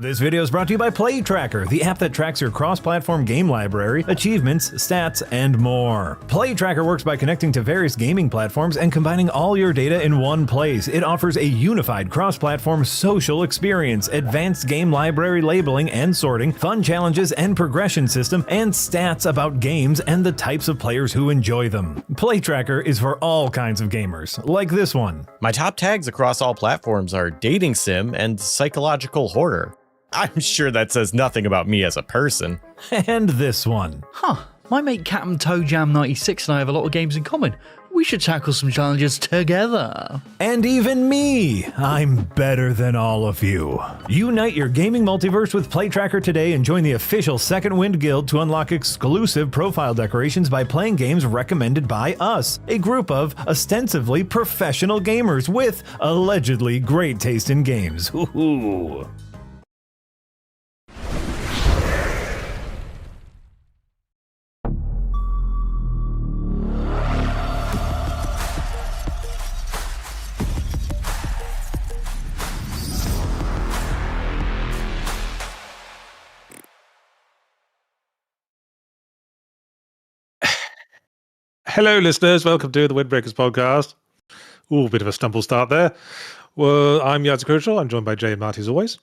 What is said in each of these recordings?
This video is brought to you by Play Tracker, the app that tracks your cross-platform game library, achievements, stats, and more. Play Tracker works by connecting to various gaming platforms and combining all your data in one place. It offers a unified cross-platform social experience, advanced game library labeling and sorting, fun challenges and progression system, and stats about games and the types of players who enjoy them. Play Tracker is for all kinds of gamers, like this one. My top tags across all platforms are dating sim and psychological horror. I'm sure that says nothing about me as a person. And this one. My mate Captain Toe Jam 96 and I have a lot of games in common. We should tackle some challenges together. And even me! I'm better than all of you. Unite your gaming multiverse with Play Tracker today and join the official Second Wind Guild to unlock exclusive profile decorations by playing games recommended by us, a group of ostensibly professional gamers with allegedly great taste in games. Ooh. Hello, listeners. Welcome to the Windbreakers podcast. Ooh, bit of a stumble start there. Well, I'm Yahtzee Crucial. I'm joined by Jay and Marty as always.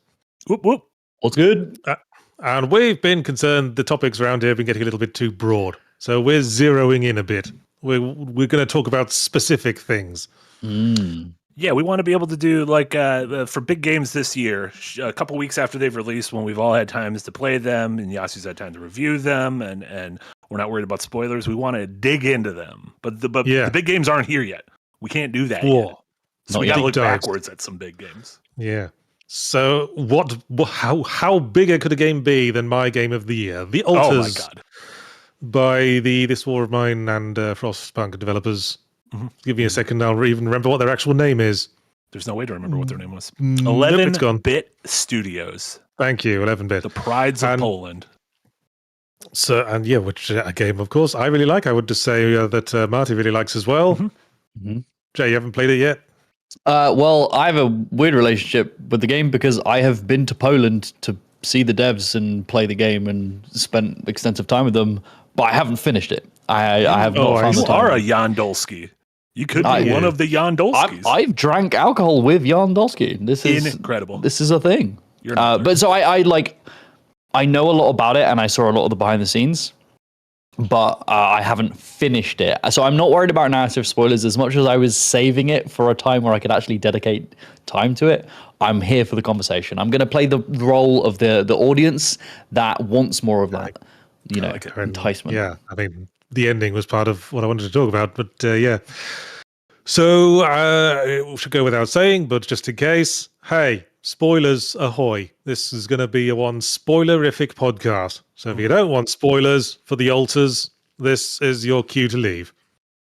Whoop, whoop. What's good? And we've been concerned the topics around here have been getting a little bit too broad. So we're zeroing in a bit. We're going to talk about specific things. Yeah, we want to be able to do like for big games this year, a couple weeks after they've released, when we've all had times to play them and Yasu's had time to review them, and we're not worried about spoilers. We want to dig into them, but the big games aren't here yet. We can't do that yet. So we got to look backwards at some big games. Yeah. So how bigger could a game be than my game of the year? The Alters. Oh my god! By This War of Mine and Frostpunk developers. Mm-hmm. Give me a second. I'll even remember what their actual name is. There's no way to remember what their name was. Nope, it's gone. 11-bit Studios. Thank you, 11-bit. The prides of Poland. So, which a game, of course, I really like. I would just say that Marty really likes as well. Mm-hmm. Jay, you haven't played it yet? Well, I have a weird relationship with the game because I have been to Poland to see the devs and play the game and spent extensive time with them, but I haven't finished it. I have not found the time. You are a Jan Dolsky. You could be one of the Jan Dolskys. I've drank alcohol with Jan Dolsky. This is incredible. This is a thing. But so I know a lot about it, and I saw a lot of the behind the scenes, but I haven't finished it. So I'm not worried about narrative spoilers as much as I was saving it for a time where I could actually dedicate time to it. I'm here for the conversation. I'm going to play the role of the audience that wants more of that, enticement. Yeah, I mean, the ending was part of what I wanted to talk about, but yeah. So we should go without saying, but just in case, hey, spoilers ahoy. This is going to be one spoilerific podcast. So if you don't want spoilers for the Alters, this is your cue to leave.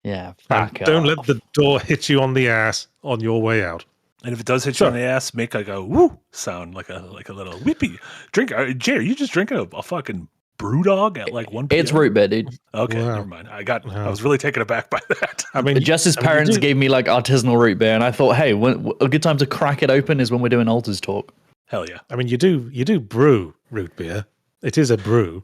Yeah, don't let the door hit you on the ass on your way out. And if it does hit you on the ass, make like a woo sound, like a little whippy. Drink, Jay, are you just drinking a fucking brew dog at like 1 p.m.? It's root beer, dude. Okay, never mind. I was really taken aback by that. I mean, Jess's parents gave me like artisanal root beer, and I thought, hey, a good time to crack it open is when we're doing Alters talk. Hell yeah. I mean, you do brew root beer. It is a brew.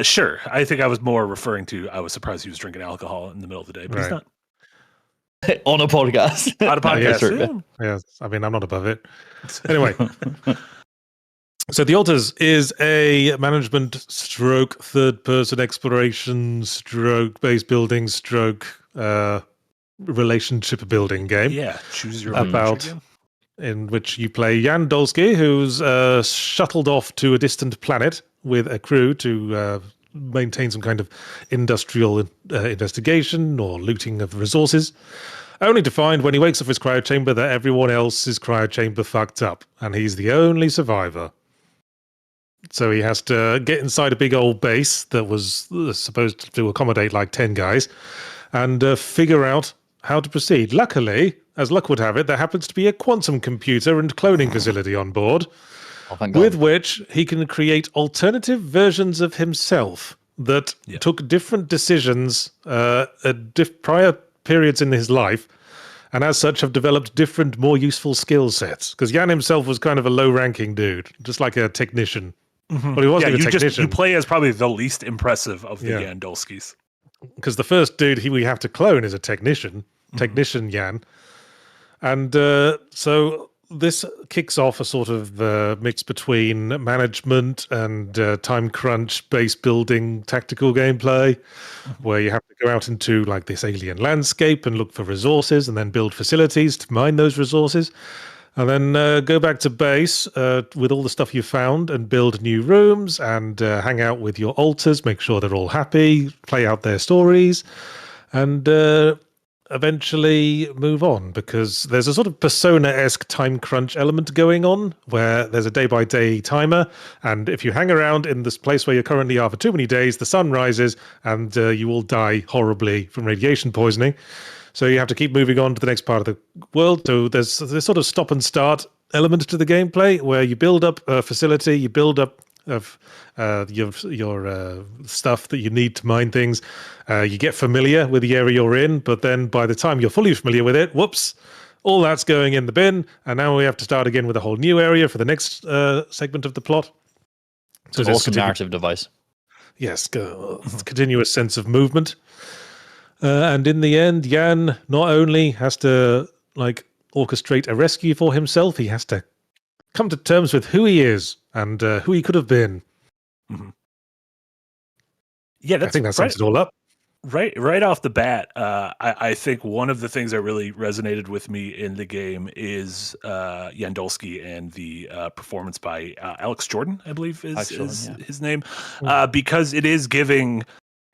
Sure. I think I was more referring to, I was surprised he was drinking alcohol in the middle of the day, but he's not. On a podcast. On a podcast. Yes. I mean, I'm not above it. Anyway. So The Alters is a management stroke, third-person exploration stroke, base building stroke, relationship building game. Yeah, choose your own in which you play Jan Dolsky, who's shuttled off to a distant planet with a crew to maintain some kind of industrial investigation or looting of resources, only to find when he wakes up his cryo chamber that everyone else's cryo chamber fucked up, and he's the only survivor. So he has to get inside a big old base that was supposed to accommodate like 10 guys and figure out how to proceed. Luckily, as luck would have it, there happens to be a quantum computer and cloning facility on board, with which he can create alternative versions of himself that took different decisions at prior periods in his life and as such have developed different, more useful skill sets. Because Jan himself was kind of a low-ranking dude, just like a technician. Mm-hmm. Well, he wasn't even a technician. You play as probably the least impressive of the Yandolskis. Because the first dude we have to clone is a technician, Jan. And so this kicks off a sort of mix between management and time crunch, base building, tactical gameplay, where you have to go out into like this alien landscape and look for resources and then build facilities to mine those resources. And then go back to base with all the stuff you found and build new rooms and hang out with your alters, make sure they're all happy, play out their stories, and eventually move on, because there's a sort of Persona-esque time crunch element going on where there's a day-by-day timer, and if you hang around in this place where you currently are for too many days, the sun rises and you will die horribly from radiation poisoning. So you have to keep moving on to the next part of the world. So there's this sort of stop and start element to the gameplay where you build up a facility, you build up your stuff that you need to mine things. You get familiar with the area you're in, but then by the time you're fully familiar with it, whoops, all that's going in the bin, and now we have to start again with a whole new area for the next segment of the plot. So it's an awesome narrative device. Yes, continuous sense of movement. And in the end, Jan not only has to like orchestrate a rescue for himself, he has to come to terms with who he is and who he could have been. Mm-hmm. Yeah, I think that sums it all up. Right off the bat, I think one of the things that really resonated with me in the game is Yandolski and the performance by Alex Jordan, I believe is his name, because it is giving.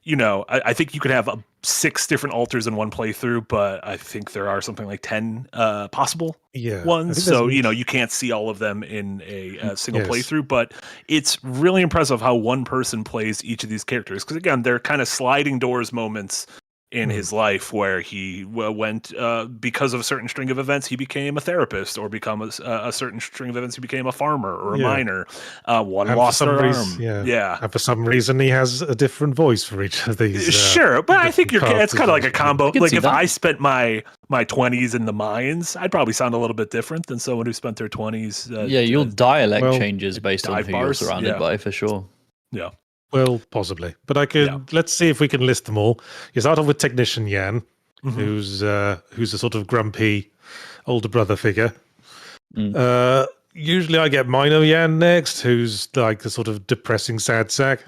I think you could have 6 different alters in one playthrough, but I think there are something like 10 possible ones. So, you can't see all of them in a single playthrough, but it's really impressive how one person plays each of these characters. Because again, they're kind of sliding doors moments in his life where he went, because of a certain string of events, he became a therapist, or become a certain string of events, he became a farmer or a miner. One and lost their arm. And for some reason, he has a different voice for each of these. Sure, but I think it's kind of like a combo. Like if I spent my 20s in the mines, I'd probably sound a little bit different than someone who spent their 20s. Your dialect changes based on who you're surrounded by, for sure. Yeah. Well, possibly, but let's see if we can list them all. You start off with Technician Jan, who's a sort of grumpy older brother figure. Usually I get Mino Jan next, who's like a sort of depressing sad sack.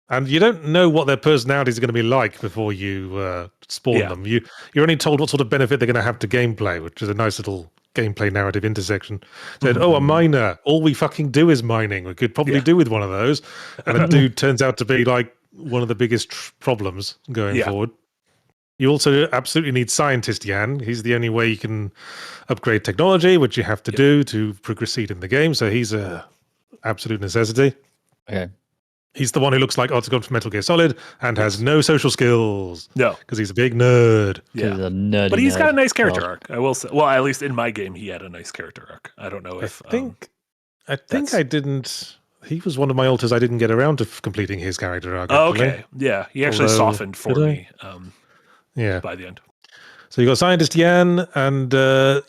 And you don't know what their personalities are going to be like before you spawn them. You're only told what sort of benefit they're going to have to gameplay, which is a nice little gameplay narrative intersection. Said, a miner. All we fucking do is mining. We could probably do with one of those. And a dude turns out to be like one of the biggest problems going forward. You also absolutely need Scientist Jan. He's the only way you can upgrade technology, which you have to do to proceed in the game. So he's a absolute necessity. Okay. He's the one who looks like Otacon from Metal Gear Solid and has no social skills. No. Because he's a big nerd. Yeah. He's a nerdy but he's got a nice nerd. character arc, I will say. Well, at least in my game, he had a nice character arc. I don't know if... I think I didn't... He was one of my alters I didn't get around to completing his character arc. Oh, okay. Yeah, he actually softened for me by the end. So you got Scientist Jan, and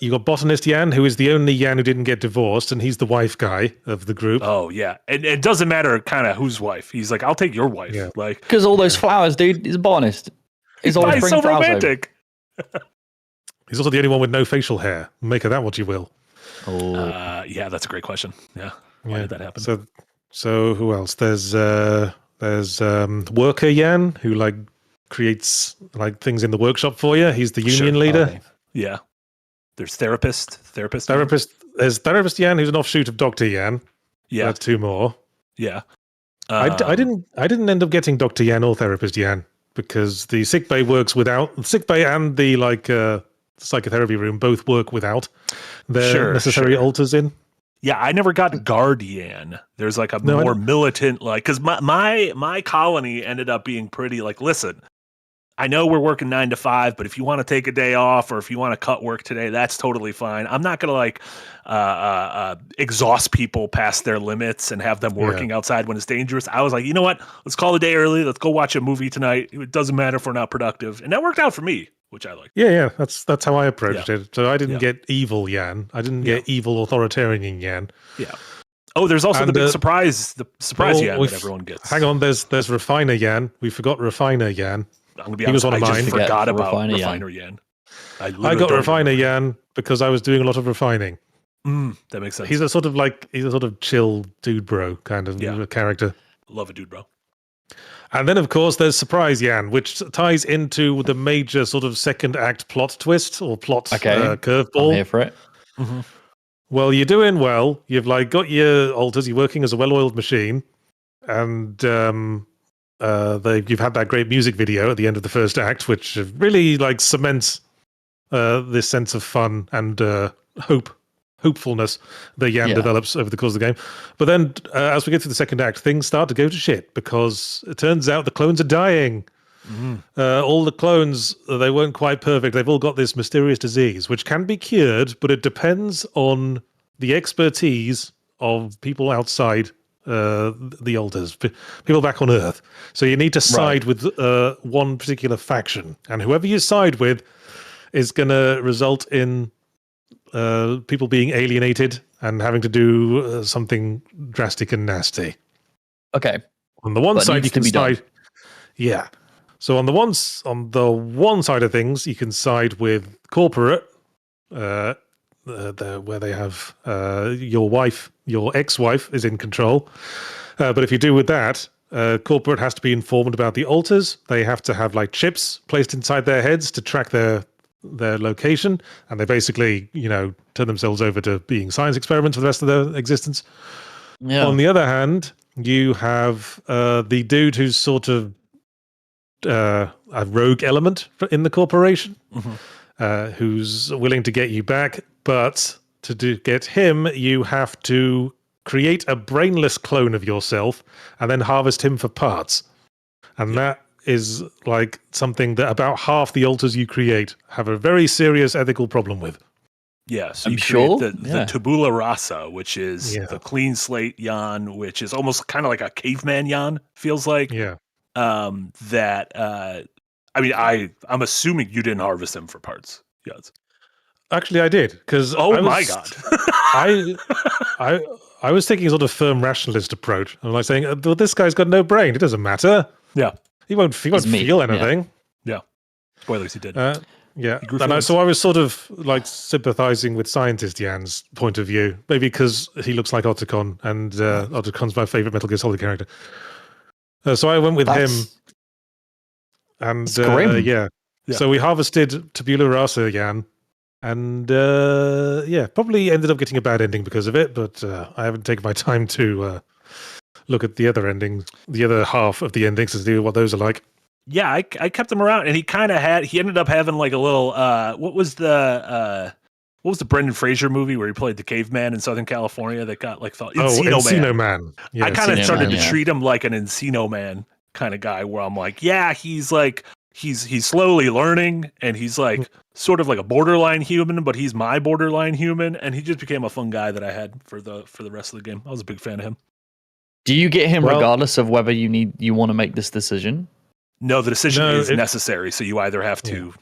you got Botanist Jan, who is the only Jan who didn't get divorced, and he's the wife guy of the group. Oh yeah, and it doesn't matter kind of whose wife. He's like, I'll take your wife. Yeah. Like because all those flowers, dude. He's a botanist. He's always bringing so flowers romantic. He's also the only one with no facial hair. Make of that what you will. Yeah, that's a great question. Yeah, why did that happen? So who else? There's Worker Jan, who like creates like things in the workshop for you. He's the union leader. Okay. Yeah. There's therapist. There's Therapist Jan, who's an offshoot of Dr. Jan. Yeah. That's 2 more. Yeah. I didn't end up getting Dr. Jan or Therapist Jan because the sickbay works without sickbay and the psychotherapy room both work without their necessary alters in. Yeah, I never got Guardian. There's like a more militant, like, because my colony ended up being pretty like, listen, I know we're working 9 to 5, but if you want to take a day off or if you want to cut work today, that's totally fine. I'm not going to like exhaust people past their limits and have them working outside when it's dangerous. I was like, you know what? Let's call the day early. Let's go watch a movie tonight. It doesn't matter if we're not productive. And that worked out for me. which I like. Yeah. That's how I approached Yeah. it. So I didn't get evil Yan. I didn't get evil authoritarian Yan. Yeah. Oh, there's also And, the big surprise Yan that everyone gets. Hang on, there's Refiner Yan. We forgot Refiner Yan. I'm gonna be He was honest, one of I just mine. forgot about Refiner Yan. I got Refiner Yan because I was doing a lot of refining. That makes sense. He's a sort of chill dude bro kind of character. Love a dude bro. And then, of course, there's Surprise Yan, which ties into the major sort of second act plot twist or plot curveball. I'm here for it. Mm-hmm. Well, you're doing well. You've got your alters. You're working as a well-oiled machine, and you've had that great music video at the end of the first act, which really cements this sense of fun and hopefulness that Yan develops over the course of the game. But then, as we get through the second act, things start to go to shit because it turns out the clones are dying. All the clones, they weren't quite perfect. They've all got this mysterious disease, which can be cured, but it depends on the expertise of people outside the altars, people back on Earth. So you need to side with one particular faction, and whoever you side with is going to result in people being alienated and having to do something drastic and nasty. Okay. On the one side, you can side. Yeah. So on the one side of things, you can side with corporate, where they have your ex-wife is in control. But if you do with that, corporate has to be informed about the altars. They have to have chips placed inside their heads to track their location, and they basically turn themselves over to being science experiments for the rest of their existence. Yeah. On the other hand, you have the dude who's sort of a rogue element in the corporation, who's willing to get you back, but to get him, you have to create a brainless clone of yourself and then harvest him for parts. And that is something that about half the altars you create have a very serious ethical problem with. Yeah, so you create the tabula rasa, which is the clean slate Yan, which is almost kind of like a caveman Yan, feels like. Yeah. I'm assuming you didn't harvest them for parts. Yes. Actually, I did, because my god, I was taking a sort of firm rationalist approach. I'm saying, well, this guy's got no brain. It doesn't matter. Yeah, he won't feel anything. Yeah. Spoilers, he did. Yeah, so I was sort of sympathizing with Scientist Yan's point of view, maybe because he looks like Otacon, and Otacon's my favorite Metal Gear Solid character. So I went with him, and so we harvested Tabula Rasa Yan, and probably ended up getting a bad ending because of it. But I haven't taken my time to look at the other endings, the other half of the endings, to see what those are like. Yeah, I kept him around, and he ended up having a little. What was the Brendan Fraser movie where he played the caveman in Southern California that got Encino Man. Yeah, I kind of started to treat him like an Encino Man kind of guy, where I'm he's slowly learning, and he's sort of like a borderline human, but he's my borderline human, and he just became a fun guy that I had for the rest of the game. I was a big fan of him. Do you get him regardless of whether you want to make this decision? No, the decision is necessary. So you either have to,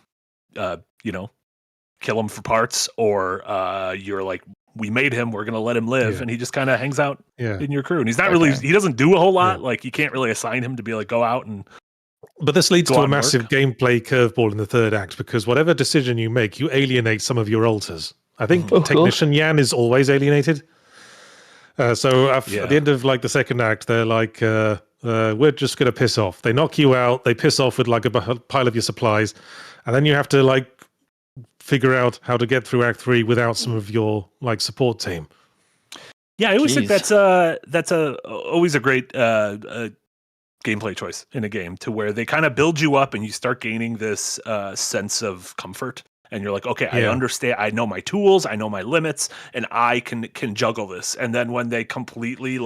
kill him for parts, or you're we made him, we're going to let him live. And he just kind of hangs out in your crew. And he's not he doesn't do a whole lot. You can't really assign him to be go out and. But this leads to a massive gameplay curveball in the third act, because whatever decision you make, you alienate some of your alters. I think Technician Yan is always alienated. So at the end of the second act, they're we're just going to piss off. They knock you out. They piss off with a pile of your supplies. And then you have to figure out how to get through Act 3 without some of your support team. Yeah, I always think that's always a great gameplay choice in a game, to where they kind of build you up and you start gaining this sense of comfort. And you're okay, I understand. I know my tools. I know my limits, and I can juggle this. And then when they completely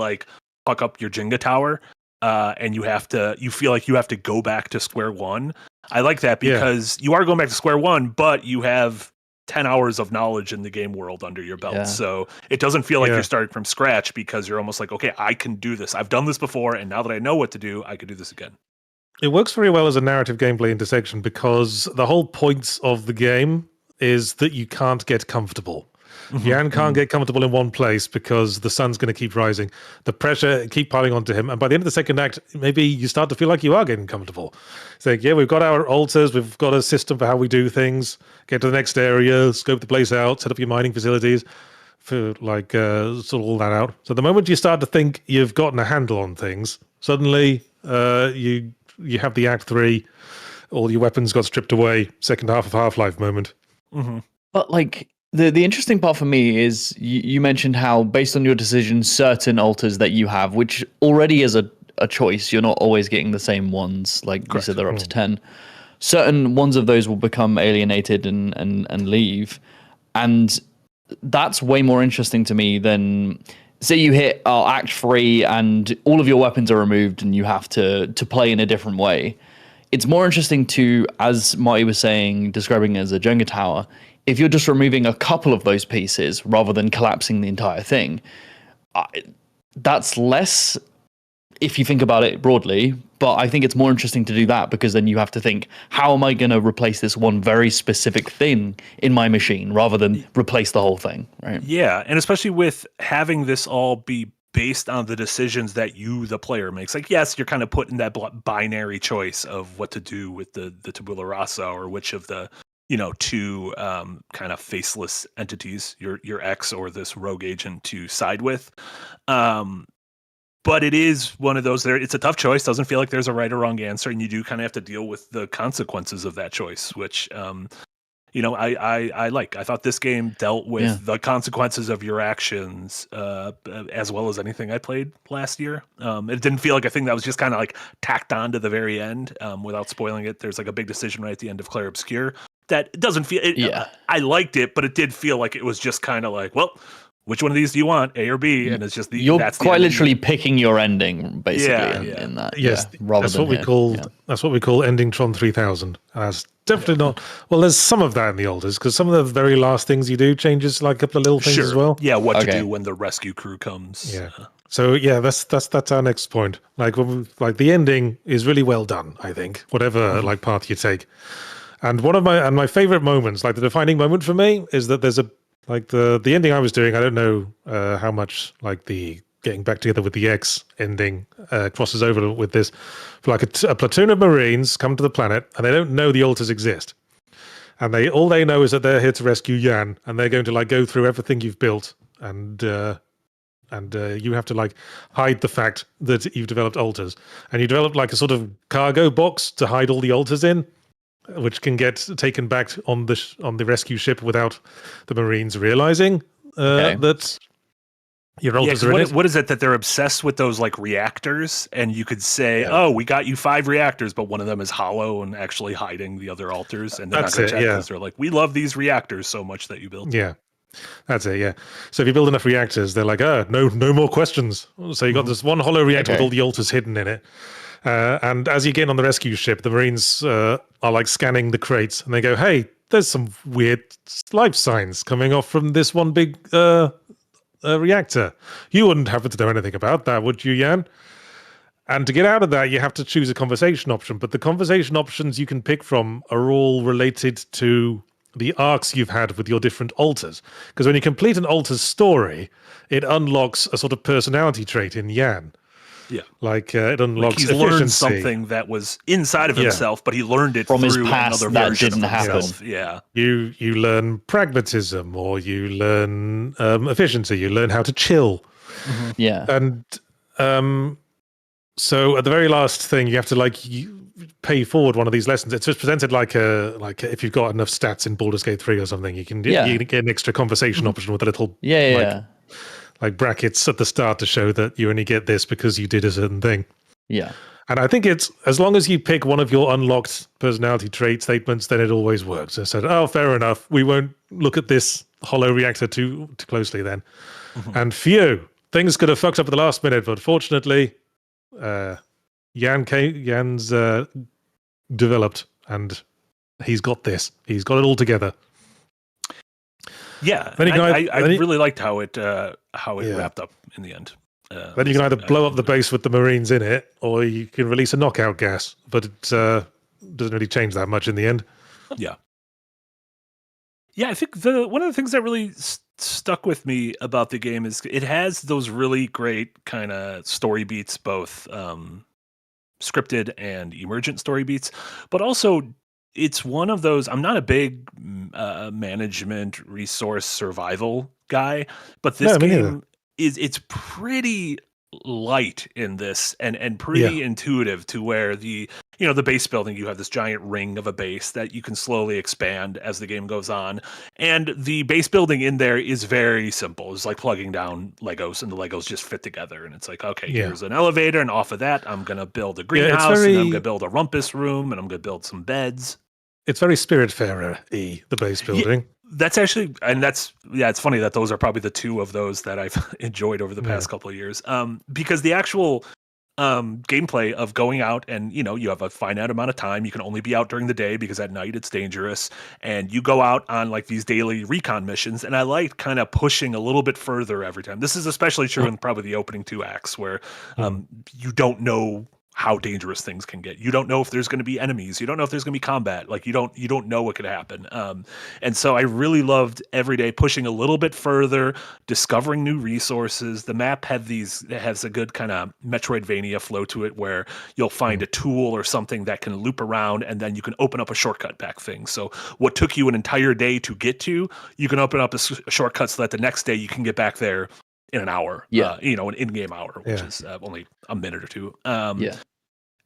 fuck up your Jenga tower, and you feel like you have to go back to square one. I like that, because you are going back to square one, but you have 10 hours of knowledge in the game world under your belt. Yeah. So it doesn't feel like you're starting from scratch, because you're almost okay, I can do this. I've done this before, and now that I know what to do, I can do this again. It works very well as a narrative gameplay intersection because the whole point of the game is that you can't get comfortable. Jan can't get comfortable in one place because the sun's going to keep rising. The pressure keep piling onto him. And by the end of the second act, maybe you start to feel like you are getting comfortable. It's like, yeah, we've got our altars. We've got a system for how we do things. Get to the next area, scope the place out, set up your mining facilities, for sort all that out. So the moment you start to think you've gotten a handle on things, suddenly you have the Act 3, all your weapons got stripped away, second half of Half-Life moment. But like the interesting part for me is you mentioned how based on your decision, certain altars that you have, which already is a choice, you're not always getting the same ones. Like you said, they're up to 10. Certain ones of those will become alienated and leave. And that's way more interesting to me than say you hit Act 3 and all of your weapons are removed and you have to play in a different way. It's more interesting to, as Marty was saying, describing it as a Jenga tower, if you're just removing a couple of those pieces rather than collapsing the entire thing, that's less, if you think about it broadly, but I think it's more interesting to do that because then you have to think, how am I going to replace this one very specific thing in my machine rather than replace the whole thing, right? Yeah, and especially with having this all be based on the decisions that you, the player, makes. Like, yes, you're kind of put in that binary choice of what to do with the tabula rasa, or which of the two kind of faceless entities, your X or this rogue agent, to side with. But it is one of those it's a tough choice. Doesn't feel like there's a right or wrong answer. And you do kind of have to deal with the consequences of that choice, which, I like. I thought this game dealt with the consequences of your actions as well as anything I played last year. It didn't feel like a thing that was just kind of like tacked on to the very end without spoiling it. There's like a big decision right at the end of Claire Obscure that doesn't feel I liked it, but it did feel like it was just kind of like, well, which one of these do you want, A or B? And it's just you're quite literally picking your ending, basically. In that, yes, that's what we call that's what we call ending Tron 3000. And that's definitely not. Well, there's some of that in the olders because some of the very last things you do changes like a couple of little things as well. Yeah, what to do when the rescue crew comes. Yeah. So yeah, that's our next point. Like the ending is really well done. I think whatever path you take, and one of my favorite moments, like the defining moment for me, is that there's a. Like the ending I was doing, I don't know how much like the getting back together with the X ending crosses over with this. Like a platoon of Marines come to the planet and they don't know the altars exist, and all they know is that they're here to rescue Jan, and they're going to go through everything you've built, and you have to hide the fact that you've developed altars, and you develop a sort of cargo box to hide all the altars in, which can get taken back on the rescue ship without the Marines realizing that your altars are in it. What is it that they're obsessed with those reactors? And you could say, "Oh, we got you 5 reactors, but one of them is hollow and actually hiding the other altars." And they're not going to check because they're like, "We love these reactors so much that you built." Yeah, that's it. Yeah. So if you build enough reactors, they're like, no more questions. So you got this one hollow reactor with all the altars hidden in it. And as you get on the rescue ship, the Marines are scanning the crates, and they go, "Hey, there's some weird life signs coming off from this one big reactor. You wouldn't happen to know anything about that, would you, Jan?" And to get out of that, you have to choose a conversation option. But the conversation options you can pick from are all related to the arcs you've had with your different altars. Because when you complete an altar's story, it unlocks a sort of personality trait in Jan. Yeah, it unlocks he's efficiency. learned something that was inside of himself, but he learned it from his through past another that version didn't of happen. himself. Yeah, you learn pragmatism, or you learn efficiency. You learn how to chill. Yeah, and so at the very last thing, you have to you pay forward one of these lessons. It's just presented like if you've got enough stats in Baldur's Gate 3 or something, you can get an extra conversation option with a little brackets at the start to show that you only get this because you did a certain thing. Yeah. And I think it's, as long as you pick one of your unlocked personality trait statements, then it always works. I said, oh, fair enough. We won't look at this hollow reactor too closely then. And phew, things could have fucked up at the last minute, but fortunately, Jan's developed, and he's got this. He's got it all together. Yeah, I really liked how it wrapped up in the end. Then you can either blow up the base with the Marines in it, or you can release a knockout gas, but it doesn't really change that much in the end. Yeah. Yeah, I think one of the things that really stuck with me about the game is it has those really great kind of story beats, both scripted and emergent story beats, but also it's one of those. I'm not a big management resource survival guy, but this game it's pretty light in this and pretty intuitive, to where the base building, you have this giant ring of a base that you can slowly expand as the game goes on, and the base building in there is very simple. It's like plugging down Legos, and the Legos just fit together, and it's like, okay, here's an elevator, and off of that I'm gonna build a greenhouse, and I'm gonna build a rumpus room, and I'm gonna build some beds. It's very Spiritfarer-y, the base building. That's actually, and it's funny that those are probably the two of those that I've enjoyed over the past couple of years. Because the actual gameplay of going out, and you have a finite amount of time. You can only be out during the day because at night it's dangerous, and you go out on like these daily recon missions. And I like kind of pushing a little bit further every time. This is especially true in probably the opening 2 acts, where you don't know how dangerous things can get. You don't know if there's going to be enemies. You don't know if there's going to be combat. Like you don't know what could happen. And so I really loved every day pushing a little bit further, discovering new resources. The map has a good kind of Metroidvania flow to it, where you'll find a tool or something that can loop around, and then you can open up a shortcut back thing. So what took you an entire day to get to, you can open up a shortcut so that the next day you can get back there in an hour, an in-game hour, which is only a minute or two.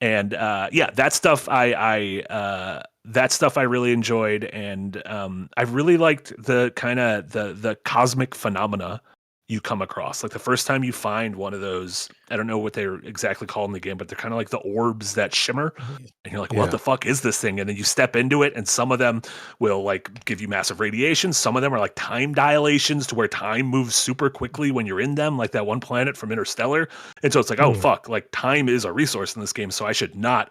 And that stuff I really enjoyed, and I really liked the kind of the cosmic phenomena you come across. Like the first time you find one of those, I don't know what they're exactly called in the game, but they're kind of like the orbs that shimmer, and you're like, what the fuck is this thing? And then you step into it, and some of them will like give you massive radiation. Some of them are like time dilations, to where time moves super quickly when you're in them, like that one planet from Interstellar. And so it's like, oh fuck, like time is a resource in this game, so I do not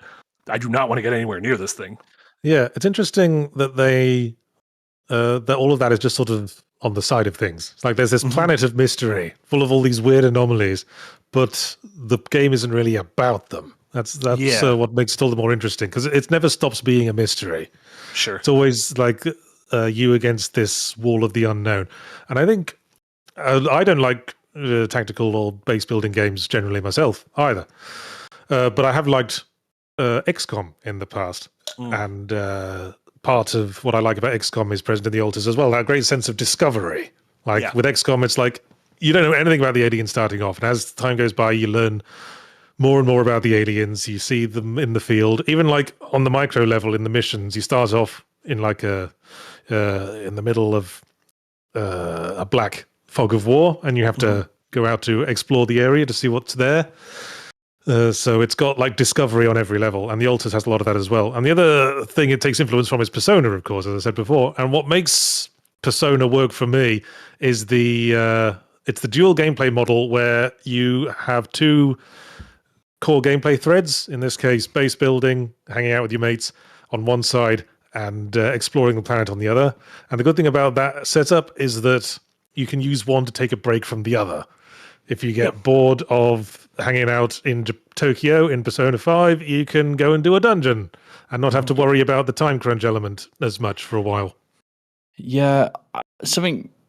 want to get anywhere near this thing. Yeah, it's interesting that that all of that is just sort of on the side of things. It's like there's this planet of mystery full of all these weird anomalies, but the game isn't really about them. That's what makes it all the more interesting, because it never stops being a mystery. Sure. It's always like you against this wall of the unknown. And I think I don't like tactical or base building games generally myself either. But I have liked XCOM in the past. And part of what I like about XCOM is present in the altars as well. That great sense of discovery. Like with XCOM, it's like you don't know anything about the aliens starting off, and as time goes by, you learn more and more about the aliens. You see them in the field, even like on the micro level in the missions. You start off in like in the middle of a black fog of war, and you have to go out to explore the area to see what's there. So it's got like discovery on every level, and the Altars has a lot of that as well. And the other thing it takes influence from is Persona, of course, as I said before. And what makes Persona work for me is it's the dual gameplay model, where you have 2 core gameplay threads. In this case, base building, hanging out with your mates on one side, and exploring the planet on the other. And the good thing about that setup is that you can use one to take a break from the other. If you get bored of hanging out in Tokyo in Persona 5, you can go and do a dungeon and not have to worry about the time crunch element as much for a while. Yeah,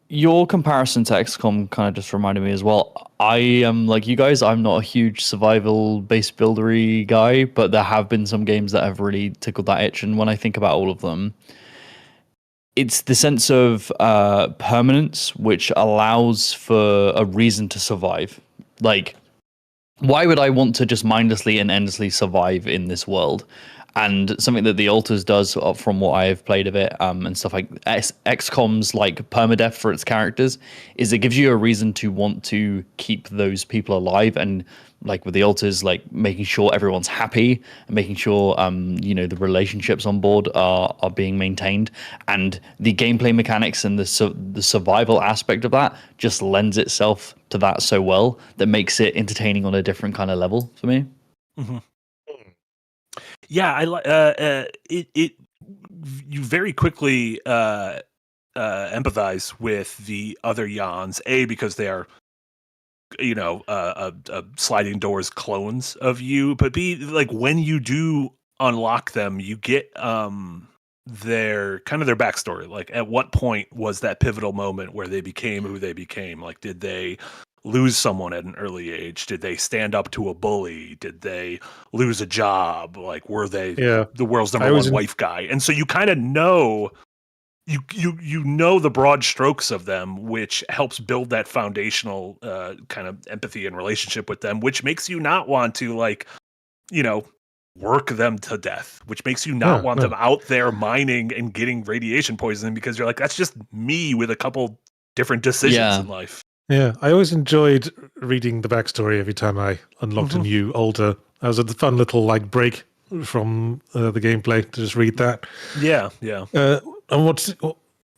your comparison to XCOM kind of just reminded me as well. I am like you guys, I'm not a huge survival-based buildery guy, but there have been some games that have really tickled that itch. And when I think about all of them, it's the sense of permanence, which allows for a reason to survive. Like, why would I want to just mindlessly and endlessly survive in this world? And something that the Altars does, from what I have played of it, and stuff like XCOM's like permadeath for its characters, is it gives you a reason to want to keep those people alive. And like with the Altars, like making sure everyone's happy and making sure the relationships on board are being maintained, and the gameplay mechanics and the survival aspect of that just lends itself to that so well, that makes it entertaining on a different kind of level for me. Mm-hmm. Yeah, I like it. You very quickly empathize with the other Yans, because they are sliding doors clones of you, but B, like when you do unlock them, you get their backstory. Like at what point was that pivotal moment where they became who they became? Like, did they lose someone at an early age? Did they stand up to a bully? Did they lose a job? Like, were they the world's number one wife guy? And so you kind of know, you know the broad strokes of them, which helps build that foundational kind of empathy and relationship with them, which makes you not want to work them to death, which makes you not want them out there mining and getting radiation poisoning, because you're like, that's just me with a couple different decisions in life. Yeah, I always enjoyed reading the backstory every time I unlocked a new altar. That was a fun little break from the gameplay to just read that. Yeah. And what's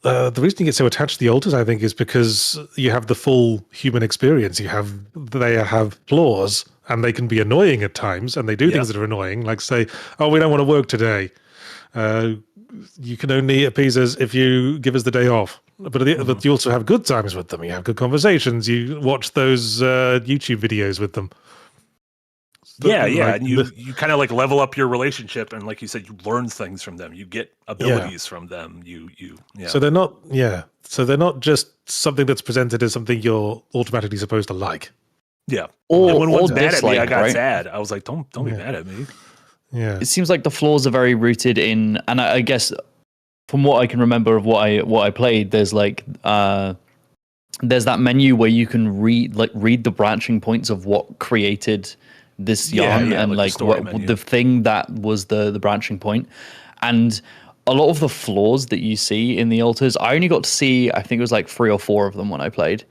the reason you get so attached to the altars, I think, is because you have the full human experience. They have flaws, and they can be annoying at times, and they do things that are annoying, like say, "Oh, we don't want to work today. You can only appease us if you give us the day off." But you also have good times with them. You have good conversations. You watch those YouTube videos with them. And you kind of level up your relationship, and like you said, you learn things from them. You get abilities from them. So they're not just something that's presented as something you're automatically supposed to like. Yeah. And when one's mad at me, I got sad. I was like, don't be mad at me. Yeah. It seems like the flaws are very rooted in, and I guess from what I can remember of what I played, there's there's that menu where you can read the branching points of what created this yarn, and the thing that was the branching point. And a lot of the flaws that you see in the altars, I only got to see, I think it was 3 or 4 of them when I played.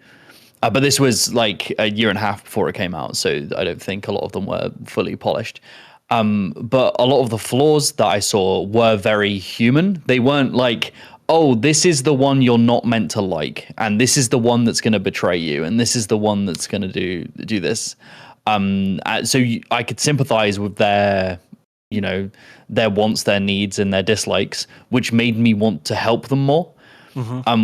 But this was a year and a half before it came out, so I don't think a lot of them were fully polished. But a lot of the flaws that I saw were very human. They weren't oh, this is the one you're not meant to like, and this is the one that's going to betray you, and this is the one that's going to do this. So I could sympathize with their wants, their needs, and their dislikes, which made me want to help them more.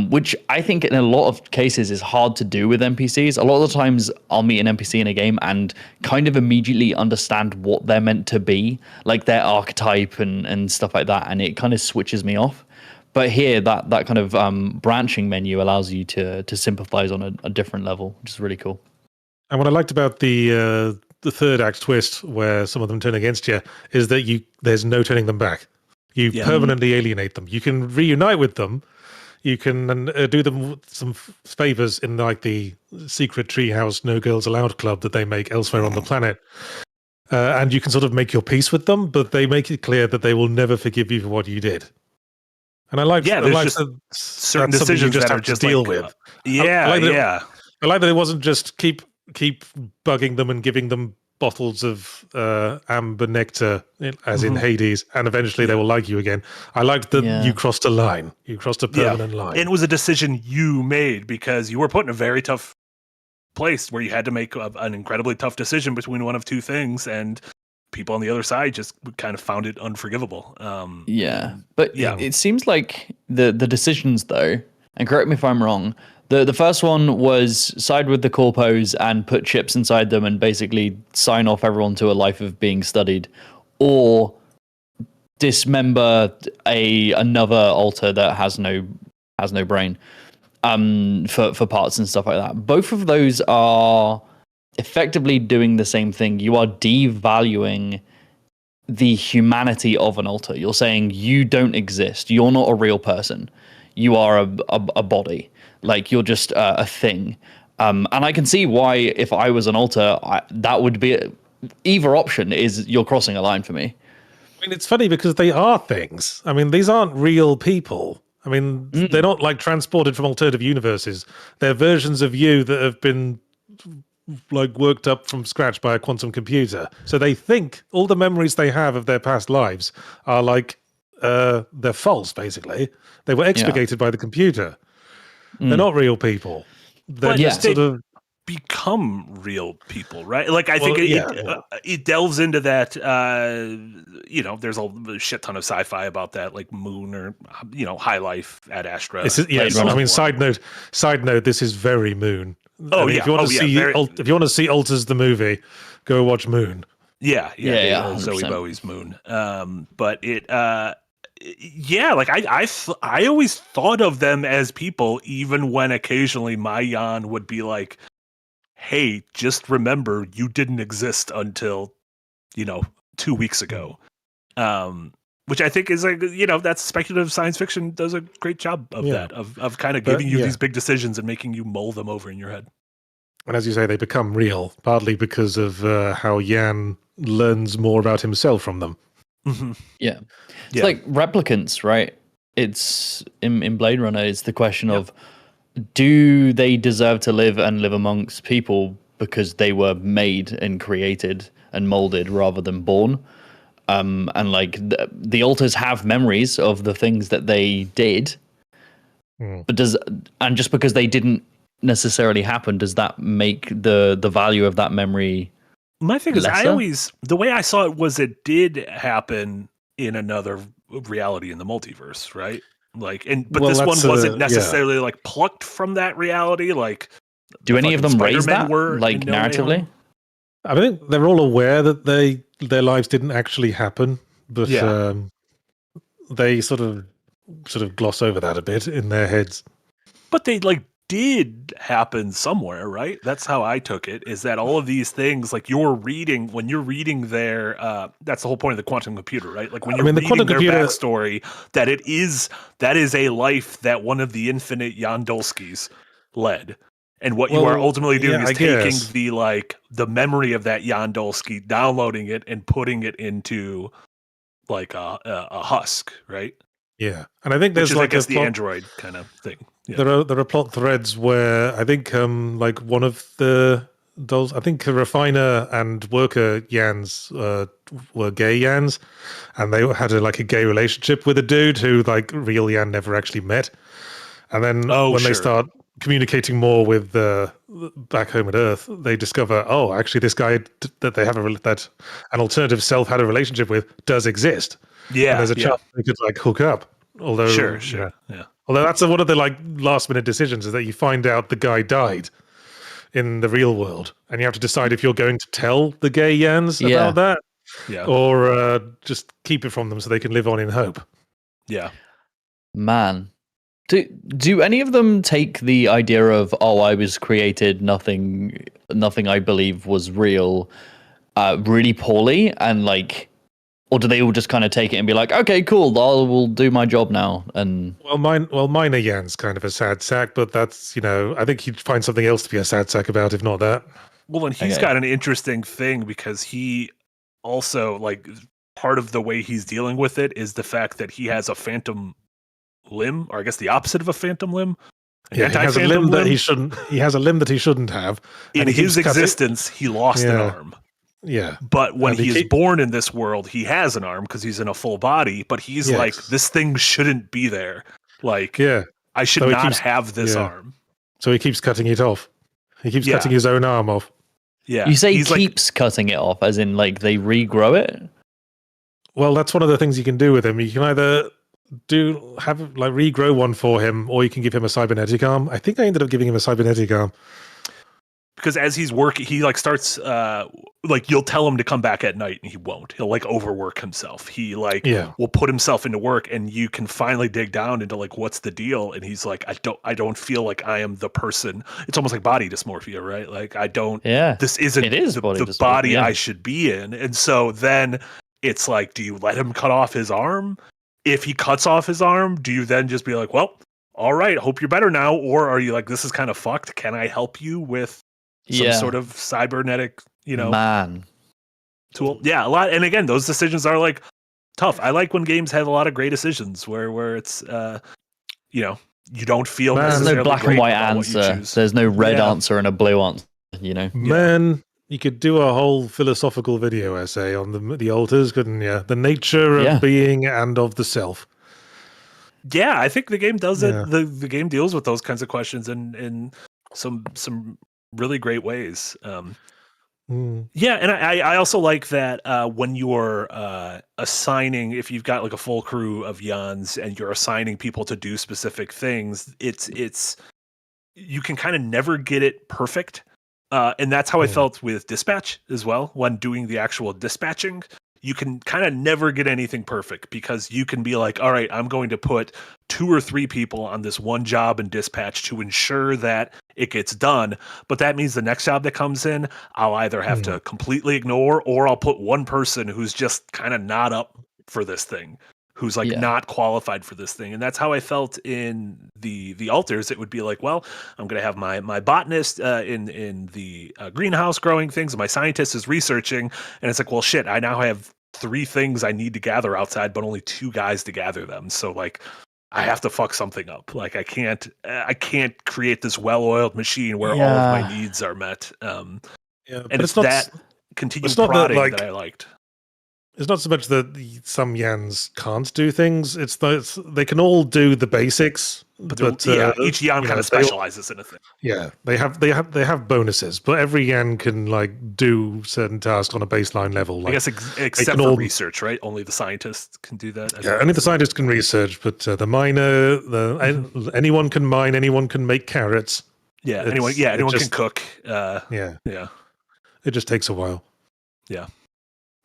Which I think in a lot of cases is hard to do with NPCs. A lot of the times I'll meet an NPC in a game and kind of immediately understand what they're meant to be, like their archetype and stuff like that, and it kind of switches me off. But here, that kind of branching menu allows you to sympathize on a different level, which is really cool. And what I liked about the third act twist, where some of them turn against you, is that there's no turning them back. You permanently alienate them. You can reunite with them. You can do them some favors in the secret treehouse No Girls Allowed club that they make elsewhere on the planet. And you can sort of make your peace with them, but they make it clear that they will never forgive you for what you did. And I like certain decisions you just that have to deal with. I like that it wasn't just keep bugging them and giving them bottles of amber nectar, as in Hades, and eventually they will like you again. I liked that you crossed a line. You crossed a permanent line. And it was a decision you made because you were put in a very tough place where you had to make an incredibly tough decision between one of two things, and people on the other side just kind of found it unforgivable. But it seems like the decisions, though, and correct me if I'm wrong, the first one was side with the corpos and put chips inside them and basically sign off everyone to a life of being studied, or dismember another altar that has no brain for parts and stuff like that. Both of those are effectively doing the same thing. You are devaluing the humanity of an altar. You're saying you don't exist. You're not a real person. You are a body. You're just a thing. And I can see why, if I was an altar, that would be either option is you're crossing a line for me. I mean, it's funny because they are things. I mean, these aren't real people. I mean, they're not transported from alternative universes. They're versions of you that have been worked up from scratch by a quantum computer. So they think all the memories they have of their past lives are they're false, basically. They were expurgated by the computer. They're not real people. They're just sort of become real people, right? I think it delves into that. There's a shit ton of sci-fi about that, like Moon or High Life, Ad Astra. Side note. This is very Moon. Oh, If you want to see if you want to see Alters the movie, go watch Moon. Yeah, Zoe 100%. Bowie's Moon. But it, yeah, like I always thought of them as people, even when occasionally my Jan would be like, "Hey, just remember, you didn't exist until, 2 weeks ago." Which I think is like, that's speculative science fiction does a great job of that, of kind of giving you these big decisions and making you mull them over in your head. And as you say, they become real, partly because of how Jan learns more about himself from them. Mm-hmm. Yeah. It's like replicants, right? It's in Blade Runner, it's the question of, do they deserve to live and live amongst people because they were made and created and molded rather than born? And like the alters have memories of the things that they did, but just because they didn't necessarily happen, does that make the value of that memory? My thing is, lesser? the way I saw it was it did happen in another reality in the multiverse, right? Like, but this one wasn't necessarily like plucked from that reality. Like, do any of them raise that, like narratively? I think they're all aware that their lives didn't actually happen, but they sort of gloss over that a bit in their heads. But they did happen somewhere, right? That's how I took it, is that all of these things, like when you're reading their, that's the whole point of the quantum computer, right? Like when you're reading their backstory, that is a life that one of the infinite Yandolskis led. And what you are ultimately doing is taking the memory of that Yandolski, downloading it and putting it into like a husk, right? Yeah, and I think there's the android kind of thing. Yeah. There are plot threads where I think like one of the dolls, I think Refiner and Worker Yans were gay Yans, and they had a gay relationship with a dude who real Yan never actually met. And then they start communicating more with back home at Earth, they discover, actually this guy that they have that an alternative self had a relationship with does exist. Yeah, and there's a chance they could hook up. Although although that's one of the last minute decisions, is that you find out the guy died in the real world, and you have to decide if you're going to tell the gay Yans about that, or just keep it from them so they can live on in hope. Yeah, man. Do any of them take the idea of I was created, nothing I believe was real, really poorly, and or do they all just kind of take it and be like, okay, cool, I will do my job now? And Minor Yan's kind of a sad sack, but that's I think he'd find something else to be a sad sack about, if not that. Well, and he's got an interesting thing, because he also part of the way he's dealing with it is the fact that he has a phantom limb, or I guess the opposite of a phantom limb. He has a limb that he shouldn't. He has a limb that he shouldn't have. In his existence, he lost an arm. Yeah, but when he is born in this world, he has an arm because he's in a full body. But he's this thing shouldn't be there. I should not have this arm. So he keeps cutting it off. He keeps cutting his own arm off. Yeah, you say he keeps cutting it off, as in they regrow it. Well, that's one of the things you can do with him. You can either regrow one for him, or you can give him a cybernetic arm. I think I ended up giving him a cybernetic arm. Because as he's working, he starts you'll tell him to come back at night and he won't. He'll overwork himself. He will put himself into work, and you can finally dig down into what's the deal. And he's like, I don't feel like I am the person. It's almost like body dysmorphia, right? I don't. Yeah. This isn't the body I should be in. And so then it's do you let him cut off his arm? If he cuts off his arm, do you then just be like, well, all right, hope you're better now? Or are you this is kind of fucked? Can I help you with some sort of cybernetic, tool? Yeah, a lot. And again, those decisions are tough. I like when games have a lot of gray decisions where it's, you don't feel there's no black and white answer. There's no red answer and a blue answer, Man, you could do a whole philosophical video essay on the alters, couldn't you? The nature of being and of the self. Yeah, I think the game does it. The game deals with those kinds of questions in some really great ways. Yeah, and I also like that when you're assigning, if you've got a full crew of Yans and you're assigning people to do specific things, it's you can kind of never get it perfect. And that's how I felt with dispatch as well. When doing the actual dispatching, you can kind of never get anything perfect because you can be like, all right, I'm going to put 2 or 3 people on this one job in dispatch to ensure that it gets done. But that means the next job that comes in, I'll either have to completely ignore, or I'll put one person who's just kind of not up for this thing, who's like not qualified for this thing. And that's how I felt in the altars. It would be like, well, I'm going to have my botanist in the greenhouse growing things, and my scientist is researching. And it's like, well, shit, I now have 3 things I need to gather outside, but only 2 guys to gather them. So like, I have to fuck something up. Like I can't create this well-oiled machine where all of my needs are met. And it's not that continued prodding that I liked. It's not so much that some Yans can't do things. It's they can all do the basics, but each Yan kind of specializes in a thing. Yeah, they have bonuses, but every Yan can like do certain tasks on a baseline level. Like, I guess except for research, right? Only the scientists can do that. Only the scientists can research, but the miner, anyone can mine, anyone can make carrots. Yeah, anyone can cook. Yeah. It just takes a while. Yeah.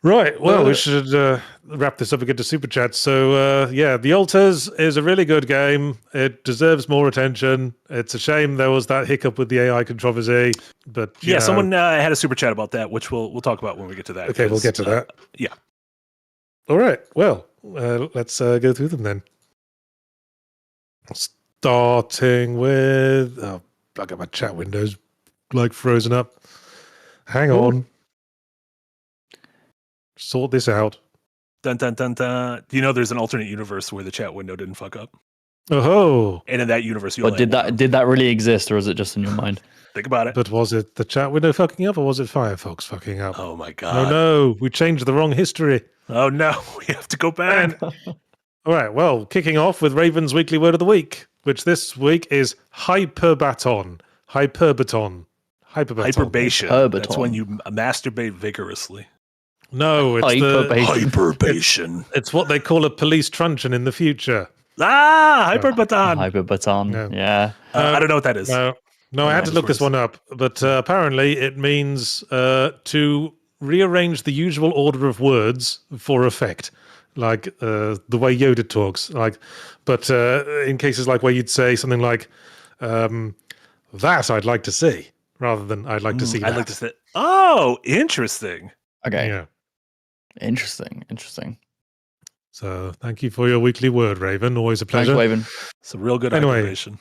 Right, well, we should wrap this up and get to Super Chat. So, The Altars is a really good game. It deserves more attention. It's a shame there was that hiccup with the AI controversy. But someone had a Super Chat about that, which we'll talk about when we get to that. Okay, we'll get to that. Yeah. All right, well, let's go through them then. Starting with... Oh, I got my chat windows like frozen up. Hang on. Sort this out. Dun dun dun dun. Do you know there's an alternate universe where the chat window didn't fuck up? Oh. And in that universe, but did that really exist, or is it just in your mind? Think about it. But was it the chat window fucking up, or was it Firefox fucking up? Oh my god! Oh no, we changed the wrong history. Oh no, we have to go back. All right. Well, kicking off with Raven's weekly word of the week, which this week is hyperbaton. Hyperbation. That's when you masturbate vigorously. No, it's hyperbation. It's what they call a police truncheon in the future. Hyperbaton. Hyperbaton. Yeah. I don't know what that is. No, I had to look this one up, but apparently it means to rearrange the usual order of words for effect, like the way Yoda talks. But in cases like where you'd say something like, "That I'd like to see," rather than "I'd like to see." I'd like to see. Oh, interesting. Okay. Yeah. Interesting. So thank you for your weekly word, Raven. Always a pleasure. Thanks, Raven. It's a real good observation.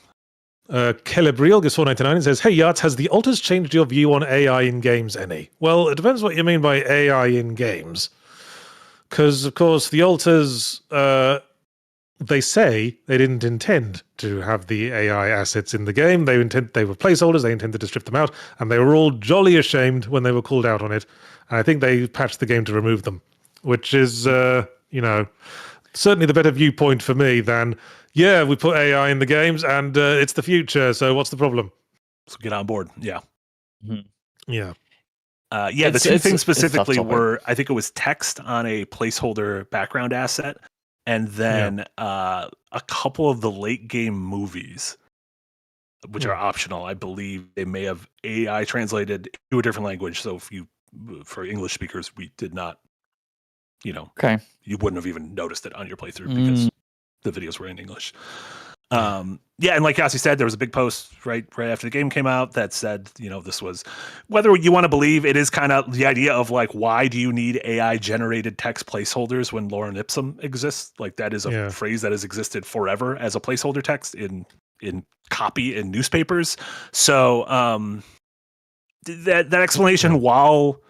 Celebriel gives 4.99 and says, "Hey Yachts, has the Altars changed your view on AI in games any?" Well, it depends what you mean by AI in games. Because, of course, the Altars, they say they didn't intend to have the AI assets in the game. They were placeholders. They intended to strip them out. And they were all jolly ashamed when they were called out on it. And I think they patched the game to remove them, which is, certainly the better viewpoint for me than, we put AI in the games and it's the future. So what's the problem? So get on board. Yeah. Mm-hmm. Yeah. The two things specifically were, I think it was text on a placeholder background asset, and then a couple of the late game movies, which are optional. I believe they may have AI translated to a different language. So for English speakers, we did not, you wouldn't have even noticed it on your playthrough because the videos were in English. And like Yahtzee said, there was a big post right after the game came out that said, this was, whether you want to believe, it is kind of the idea of like, why do you need AI generated text placeholders when lorem ipsum exists? Like that is a phrase that has existed forever as a placeholder text in copy in newspapers. So that explanation, while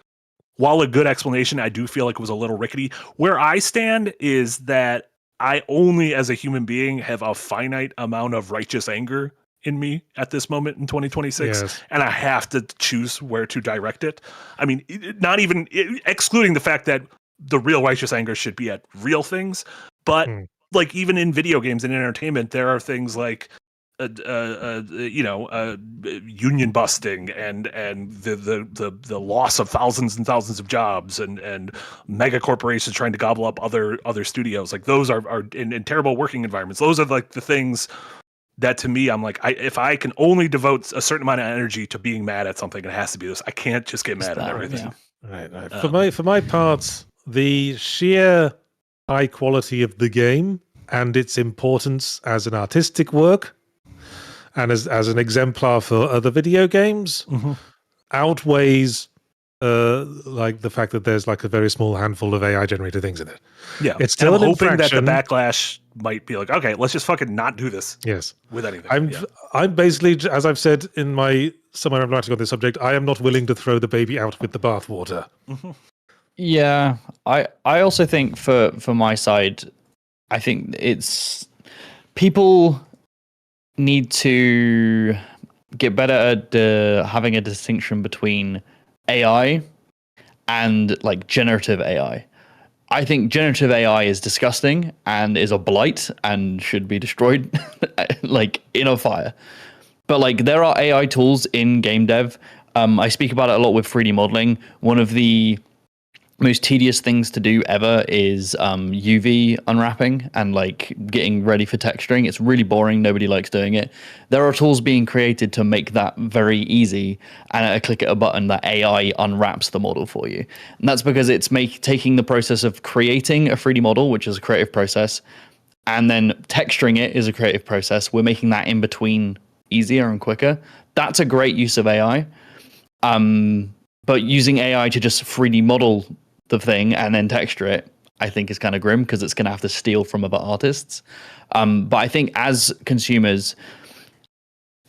a good explanation, I do feel like it was a little rickety. Where I stand is that I only, as a human being, have a finite amount of righteous anger in me at this moment in 2026, and I have to choose where to direct it. I mean, not even excluding the fact that the real righteous anger should be at real things, but like even in video games and entertainment, there are things like union busting and the loss of thousands and thousands of jobs and mega corporations trying to gobble up other studios. Like those are in terrible working environments. Those are like the things that to me, I'm like, if I can only devote a certain amount of energy to being mad at something, it has to be this. I can't just get mad at everything. Yeah. Right. For my part, the sheer high quality of the game and its importance as an artistic work and as an exemplar for other video games outweighs like the fact that there's like a very small handful of AI generated things in it. Yeah, it's still I'm hoping that the infraction. backlash might be like, okay, let's just fucking not do this. Yes, with anything. I'm basically, as I've said in my somewhere I'm writing on this subject, I am not willing to throw the baby out with the bathwater. Yeah, I also think for my side, I think it's people need to get better at having a distinction between AI and like generative AI. I think generative AI is disgusting and is a blight and should be destroyed like in a fire. But like there are AI tools in game dev. I speak about it a lot with 3D modeling. One of the most tedious things to do ever is UV unwrapping and like getting ready for texturing. It's really boring. Nobody likes doing it. There are tools being created to make that very easy. And at a click of a button, that AI unwraps the model for you. And that's because it's taking the process of creating a 3D model, which is a creative process, and then texturing it is a creative process. We're making that in between easier and quicker. That's a great use of AI. But using AI to just 3D model the thing and then texture it, I think is kind of grim because it's going to have to steal from other artists. But I think as consumers,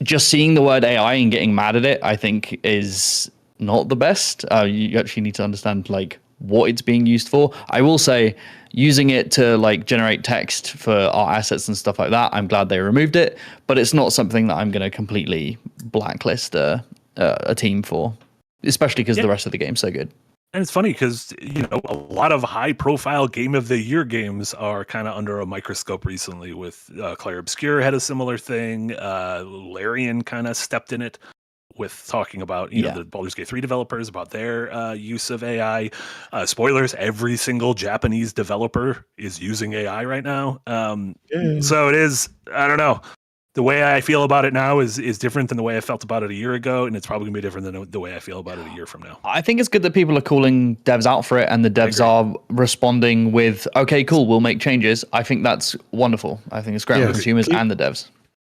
just seeing the word AI and getting mad at it, I think is not the best. You actually need to understand like what it's being used for. I will say using it to like generate text for art assets and stuff like that, I'm glad they removed it, but it's not something that I'm going to completely blacklist a team for, especially because the rest of the game's so good. And it's funny because, a lot of high-profile Game of the Year games are kind of under a microscope recently with Clair Obscur had a similar thing. Larian kind of stepped in it with talking about, the Baldur's Gate 3 developers, about their use of AI. Spoilers, every single Japanese developer is using AI right now. So it is, I don't know. The way I feel about it now is different than the way I felt about it a year ago, and it's probably going to be different than the way I feel about it a year from now. I think it's good that people are calling devs out for it, and the devs are responding with, okay, cool, we'll make changes. I think that's wonderful. I think it's great for consumers and the devs.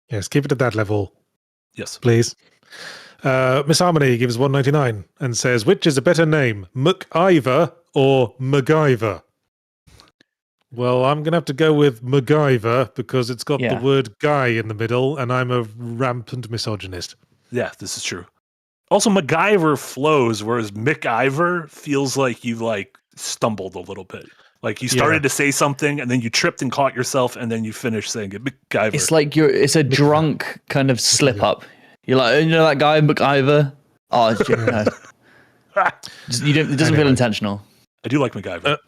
Yes, keep it at that level. Yes. Please. Miss Harmony gives 199 and says, which is a better name, MacIver or MacGyver? Well, I'm going to have to go with MacGyver because it's got the word guy in the middle, and I'm a rampant misogynist. Yeah, this is true. Also, MacGyver flows, whereas MacIver feels like you stumbled a little bit. Like you started to say something, and then you tripped and caught yourself, and then you finished saying it. MacGyver. It's like it's a drunk kind of slip up. You're like, that guy MacIver? Oh, it doesn't feel intentional. I do like MacGyver.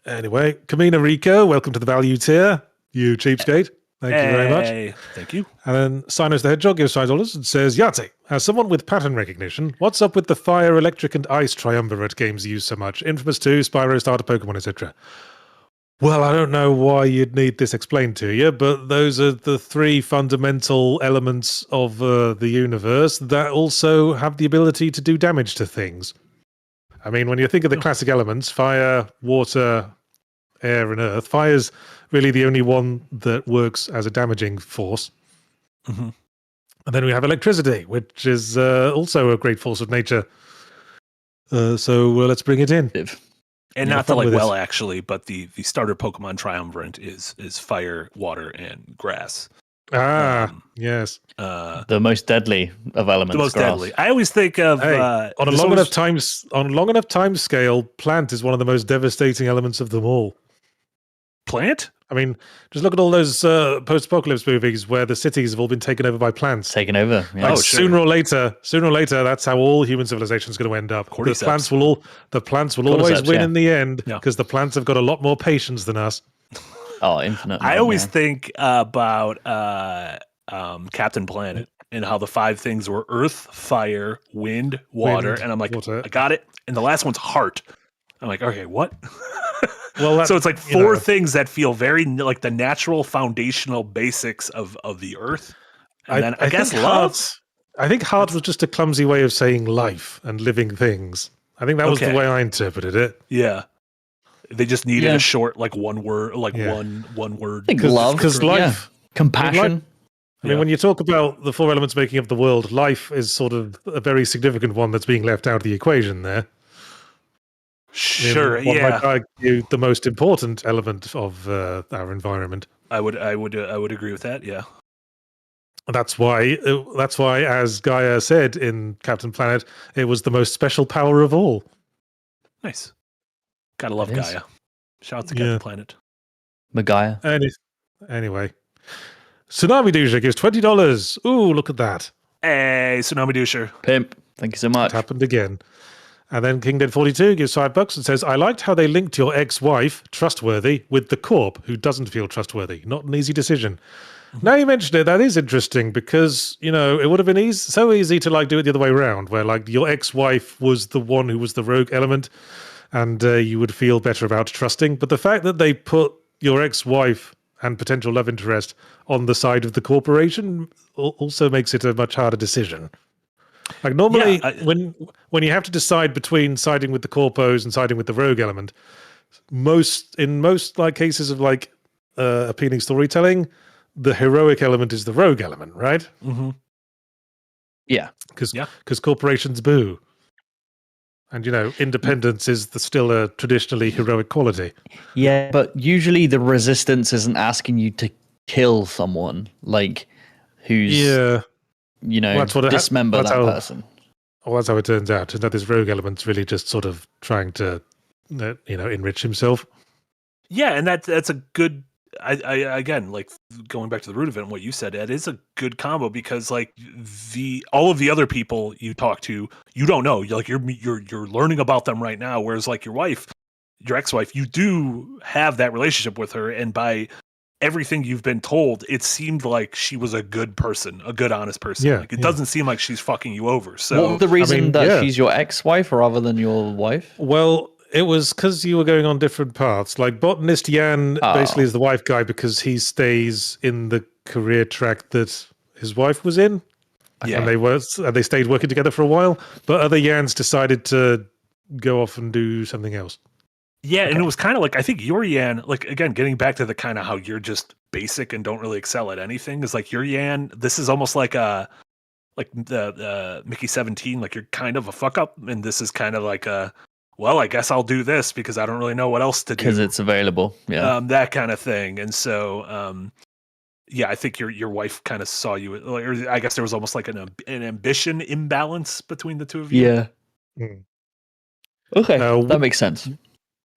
Anyway, Kamina Rico, welcome to the value tier, you cheapskate. Thank you very much. Thank you. And then Sinos the Hedgehog gives $5 and says, Yahtzee, as someone with pattern recognition, what's up with the fire, electric, and ice triumvirate games you use so much? Infamous 2, Spyro, Starter Pokemon, etc. Well, I don't know why you'd need this explained to you, but those are the three fundamental elements of the universe that also have the ability to do damage to things. I mean, when you think of the classic elements, fire, water, air, and earth, fire's really the only one that works as a damaging force. And then we have electricity, which is also a great force of nature. So let's bring it in. And not the actually, but the starter Pokemon triumvirate is fire, water, and grass. Yes. The most deadly of elements. The most deadly. I always think of on a long enough time scale, plant is one of the most devastating elements of them all. Plant? I mean, just look at all those post-apocalypse movies where the cities have all been taken over by plants. Taken over. Yeah. Sooner or later, that's how all human civilization is going to end up. Cordyceps. The plants will always win in the end because the plants have got a lot more patience than us. Oh, infinite. I always think about Captain Planet and how the 5 things were earth, fire, wind, water. And I'm like, water. I got it. And the last one's heart. I'm like, okay, what? Well, so it's like four things that feel very like the natural foundational basics of the earth. And then I guess think love. I think heart was just a clumsy way of saying life and living things. I think that was the way I interpreted it. Yeah. They just needed a short, like one word, like one word. I think love, because life, compassion. I mean, when you talk about the four elements making up the world, life is sort of a very significant one that's being left out of the equation there. Sure, what might argue the most important element of our environment. I would agree with that. Yeah. That's why, as Gaia said in Captain Planet, it was the most special power of all. Nice. Gotta love Gaia. Shout out to Captain Planet. Magaya. Anyway. Tsunami Doucher gives $20. Ooh, look at that. Hey, Tsunami Doucher. Pimp. Thank you so much. It happened again. And then King Dead 42 gives $5 and says, I liked how they linked your ex-wife, trustworthy, with the corp, who doesn't feel trustworthy. Not an easy decision. Now you mentioned it, that is interesting because, you know, it would have been so easy to like do it the other way around, where like your ex-wife was the one who was the rogue element and you would feel better about trusting. But the fact that they put your ex-wife and potential love interest on the side of the corporation also makes it a much harder decision. Like normally when you have to decide between siding with the corpos and siding with the rogue element, in most like cases of like appealing storytelling, the heroic element is the rogue element, right? Mm-hmm. Yeah. Because corporations boo. And, you know, independence is still a traditionally heroic quality. Yeah, but usually the resistance isn't asking you to kill someone, like, who's, you know, dismember that person. Well, that's how it turns out. And that this rogue element's really just sort of trying to, you know, enrich himself. Yeah, and that's a good... I again, like going back to the root of it and what you said, Ed, is a good combo because like all of the other people you talk to, you don't know. You're learning about them right now. Whereas like your wife, your ex-wife, you do have that relationship with her, and by everything you've been told, it seemed like she was a good person, a good, honest person. Yeah, like it doesn't seem like she's fucking you over. So what was the reason that she's your ex-wife rather than your wife? Well, it was because you were going on different paths. Like Botanist Yan basically is the wife guy because he stays in the career track that his wife was in. Yeah. And they stayed working together for a while. But other Yans decided to go off and do something else. Yeah, and it was kind of like, I think your Yan, like, again, getting back to the kind of how you're just basic and don't really excel at anything, is like your Yan, this is almost like the Mickey 17, like you're kind of a fuck up, and this is kind of like well, I guess I'll do this because I don't really know what else to do. Because it's available, yeah. That kind of thing. And so, yeah, I think your wife kind of saw you, or I guess there was almost like an ambition imbalance between the two of you. Yeah. Mm. Okay, that makes sense.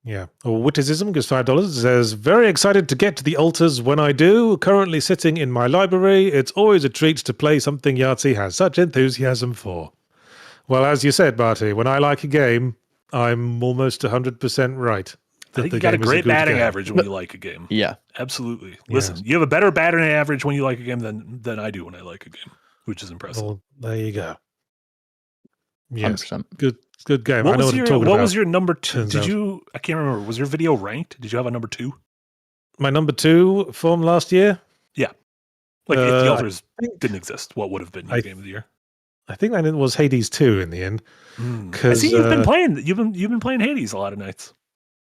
Yeah. Witticism gives $5. It says, very excited to get to the altars when I do. Currently sitting in my library. It's always a treat to play something Yahtzee has such enthusiasm for. Well, as you said, Marty, when I like a game, I'm almost 100% right. I think you got a great batting average when you like a game. Yeah. Absolutely. Listen, you have a better batting average when you like a game than I do when I like a game, which is impressive. Well, there you go. Yes. 100%. Good game. What I know what I'm talking about. What was your number two? I can't remember. Was your video ranked? Did you have a number 2? My number 2 from last year? Yeah. Like if the altars didn't exist, what would have been your game of the year? I think that it was Hades 2 in the end. I see you've been playing. You've been playing Hades a lot of nights.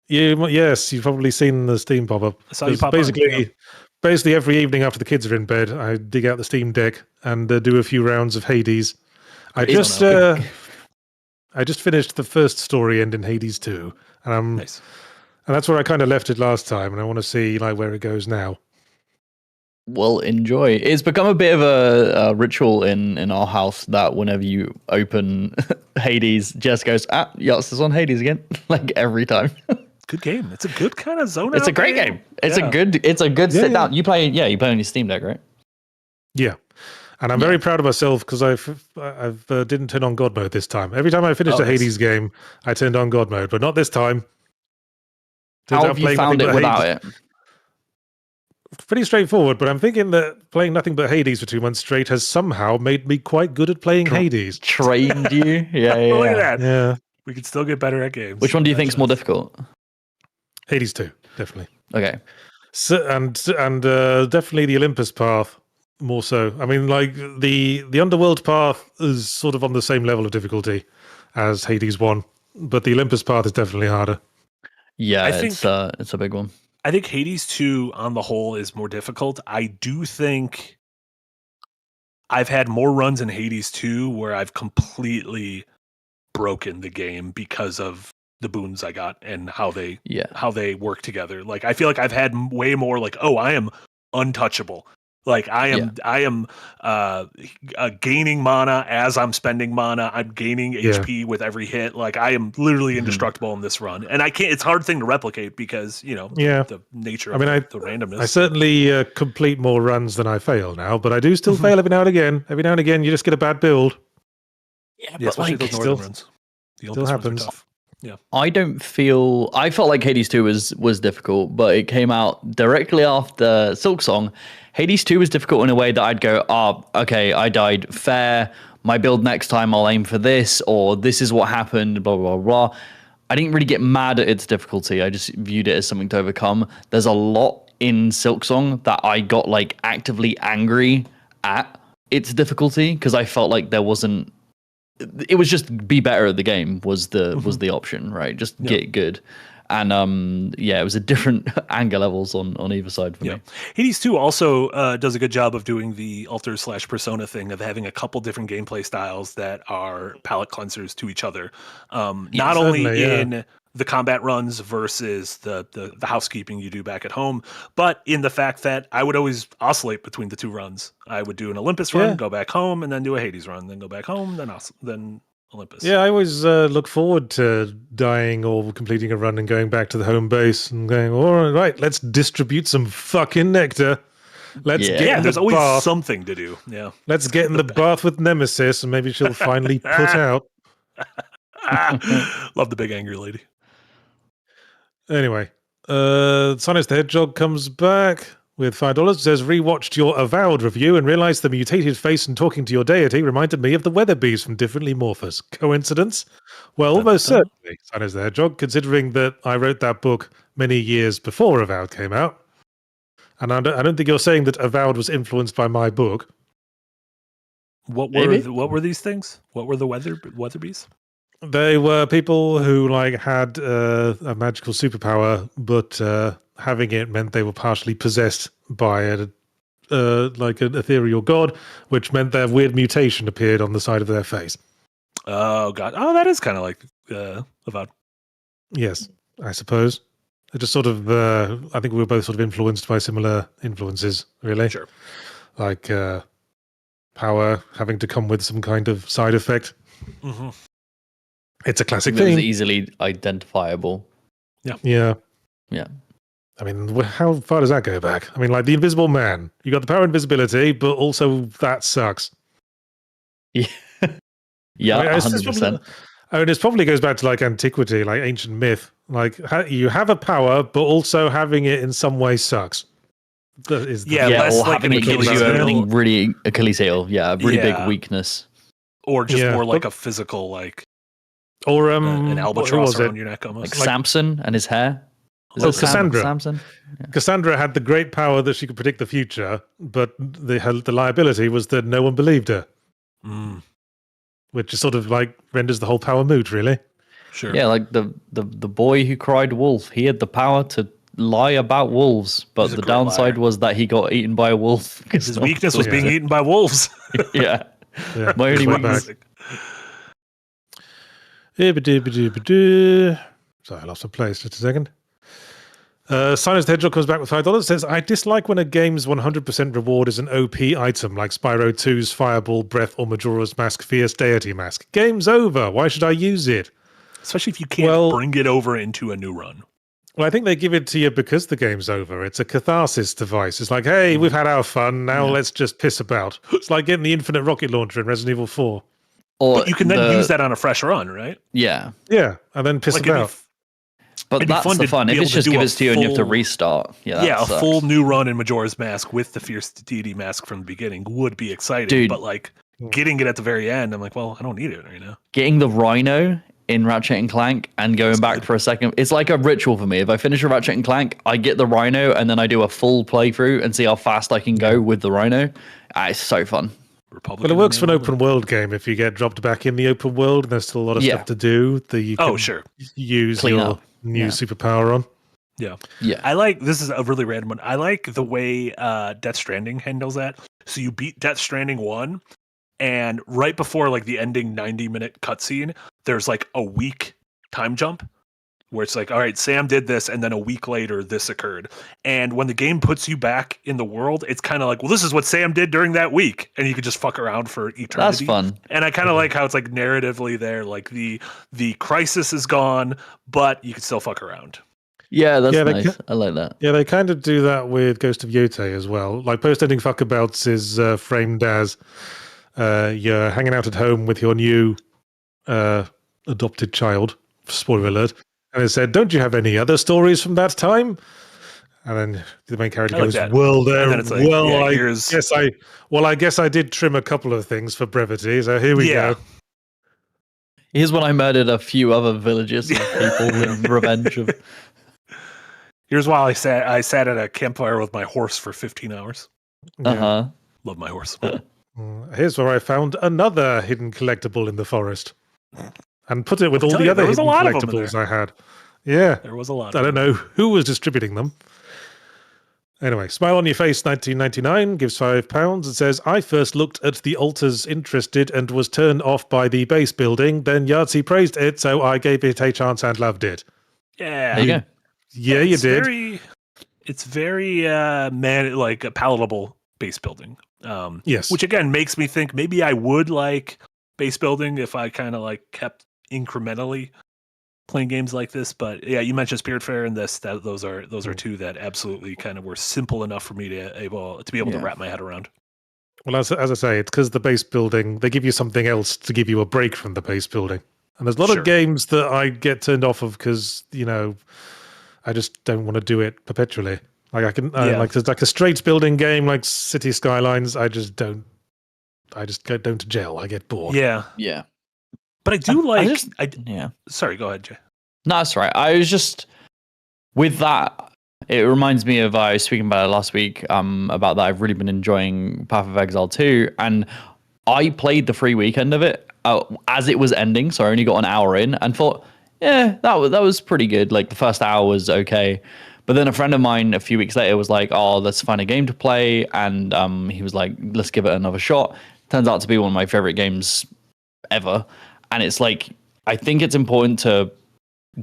Yes, you've probably seen the Steam pop up. I saw you pop basically every evening after the kids are in bed, I dig out the Steam Deck and do a few rounds of Hades. I just finished the first story end in Hades 2, and nice. And that's where I kind of left it last time, and I want to see like where it goes now. Well, enjoy. It's become a bit of a ritual in our house that whenever you open Hades, Jess goes, Yahtzee on Hades again, like every time. Good game. It's a good kind of zone. It's a great game. It's a good sit down. You play on your Steam Deck, right? Yeah. And I'm very proud of myself because I've didn't turn on God mode this time. Every time I finished a Hades game, I turned on God mode, but not this time. How have you found it without it? Pretty straightforward, but I'm thinking that playing nothing but Hades for 2 months straight has somehow made me quite good at playing Hades. Trained you? Yeah. Look at that. Yeah. We could still get better at games. Which one do you think is more difficult? Hades 2, definitely. Okay. So, and definitely the Olympus path more so. I mean, like the Underworld path is sort of on the same level of difficulty as Hades 1, but the Olympus path is definitely harder. Yeah, I think it's a big one. I think Hades 2 on the whole is more difficult. I do think I've had more runs in Hades 2 where I've completely broken the game because of the boons I got and how they work together. Like I feel like I've had way more like, oh, I am untouchable. Like I am gaining mana as I'm spending mana. I'm gaining HP with every hit. Like I am literally indestructible in this run, and I can't. It's a hard thing to replicate because the nature of the randomness. I certainly complete more runs than I fail now, but I do still fail every now and again. Every now and again, you just get a bad build. Yeah, but especially those northern runs. The still happens. Tough. Yeah. I felt like Hades 2 was difficult, but it came out directly after Silksong. Hades 2 was difficult in a way that I'd go, okay, I died fair. My build next time I'll aim for this, or this is what happened, blah, blah, blah. I didn't really get mad at its difficulty. I just viewed it as something to overcome. There's a lot in Silksong that I got like actively angry at its difficulty because I felt like there wasn't. It was just be better at the game was the option, right? Just get good. And it was a different anger levels on either side for me. Hades 2 also does a good job of doing the alter/persona thing of having a couple different gameplay styles that are palate cleansers to each other. Not only in the combat runs versus the housekeeping you do back at home, but in the fact that I would always oscillate between the two runs. I would do an Olympus run, go back home, and then do a Hades run, then go back home, then Olympus. Yeah, I always look forward to dying or completing a run and going back to the home base and going, all right, let's distribute some fucking nectar. Let's get in there's the always bath. Something to do. Yeah. Let's get in the bath with Nemesis and maybe she'll finally put out. Love the big angry lady. Anyway, Sinus the Hedgehog comes back with $5. Says, rewatched your Avowed review and realized the mutated face and talking to your deity reminded me of the Weatherbees from Differently Morphous. Coincidence? Well, almost certainly, Sinus the Hedgehog, considering that I wrote that book many years before Avowed came out. And I don't think you're saying that Avowed was influenced by my book. What were these things? What were the Weatherbees? They were people who had a magical superpower, but having it meant they were partially possessed by an ethereal god, which meant their weird mutation appeared on the side of their face. Oh god! Oh, that is kind of like Avowed. Yes, I suppose. It just sort of. I think we were both sort of influenced by similar influences, really. Sure. Like power having to come with some kind of side effect. Mm-hmm. It's a classic It thing. was easily identifiable. Yeah. Yeah. I mean, how far does that go back? I mean, like the Invisible Man. You got the power of invisibility, but also that sucks. Yeah. Yeah, I mean, 100%. It probably goes back to antiquity, like ancient myth. Like you have a power, but also having it in some way sucks. Or having it gives you everything really Achilles heel. Yeah, a really big weakness. Or just more like a physical, or an albatross around your neck almost. Like Samson and his hair. Cassandra. Samson? Yeah. Cassandra had the great power that she could predict the future, but the liability was that no one believed her. Mm. Which is sort of renders the whole power moot, really. Sure. Yeah, like the boy who cried wolf. He had the power to lie about wolves, but the downside was that he got eaten by a wolf. His weakness was being eaten by wolves. Yeah. My only weakness. Sorry, I lost my place. Just a second. Sinus the Hedgehog comes back with $5. Says, I dislike when a game's 100% reward is an OP item like Spyro 2's Fireball, Breath, or Majora's Mask Fierce Deity Mask. Game's over. Why should I use it? Especially if you can't bring it over into a new run. Well, I think they give it to you because the game's over. It's a catharsis device. It's like, hey, we've had our fun. Now let's just piss about. It's like getting the infinite rocket launcher in Resident Evil 4. But you can then use that on a fresh run, right? Yeah. Yeah, and then piss about. But that's the fun. If it's just give it to you and you have to restart. Yeah, a full new run in Majora's Mask with the Fierce Deity Mask from the beginning would be exciting. Dude. But getting it at the very end, I'm like, well, I don't need it right now. Getting the Rhino in Ratchet and Clank and going back for a second. It's like a ritual for me. If I finish a Ratchet and Clank, I get the Rhino and then I do a full playthrough and see how fast I can go with the Rhino. It's so fun. Well, it works for an open world game. If you get dropped back in the open world and there's still a lot of stuff to do that you can use Clean your up. new superpower on. Yeah. Yeah. This is a really random one. I like the way Death Stranding handles that. So you beat Death Stranding 1, and right before like the ending 90-minute cutscene, there's like a week time jump where it's like, all right, Sam did this, and then a week later this occurred. And when the game puts you back in the world, it's kind of like, well, this is what Sam did during that week, and you could just fuck around for eternity. That's fun. And I kind of like how it's like narratively there, like the crisis is gone, but you can still fuck around. Yeah, that's nice. I like that. Yeah, they kind of do that with Ghost of Yotei as well. Like post-ending fuckabouts is framed as you're hanging out at home with your new adopted child. Spoiler alert. And it said, "Don't you have any other stories from that time?" And then the main character goes, "Well, I guess I did trim a couple of things for brevity. So here we go." Here's when I murdered a few other villages of people in revenge of. Here's why I sat at a campfire with my horse for 15 hours. Uh-huh. Love my horse. Here's where I found another hidden collectible in the forest. And put it with all the other hidden collectibles I had. Yeah. There was a lot. I don't know who was distributing them. Anyway, Smile on Your Face 1999 gives £5. It says, "I first looked at the altars interested and was turned off by the base building. Then Yahtzee praised it, so I gave it a chance and loved it." Yeah. There you go. Yeah, you did. It's very like a palatable base building. Yes. Which again makes me think maybe I would like base building if I kind of like kept incrementally playing games like this. But yeah, you mentioned Spiritfarer and this. Those are two that absolutely kind of were simple enough for me to be able to wrap my head around. Well, as I say, it's because the base building, they give you something else to give you a break from the base building. And there's a lot of games that I get turned off of because, I just don't want to do it perpetually. Like I can, like there's like a straight building game like City Skylines. I just don't gel. I get bored. Yeah. But I do Sorry, go ahead, Jay. No, that's right. I was just with that. It reminds me of I was speaking about it last week. About that, I've really been enjoying Path of Exile 2, and I played the free weekend of it as it was ending, so I only got an hour in, and thought, yeah, that was pretty good. Like the first hour was okay. But then a friend of mine a few weeks later was like, "Oh, let's find a game to play," and he was like, "Let's give it another shot." Turns out to be one of my favorite games ever, and it's like I think it's important to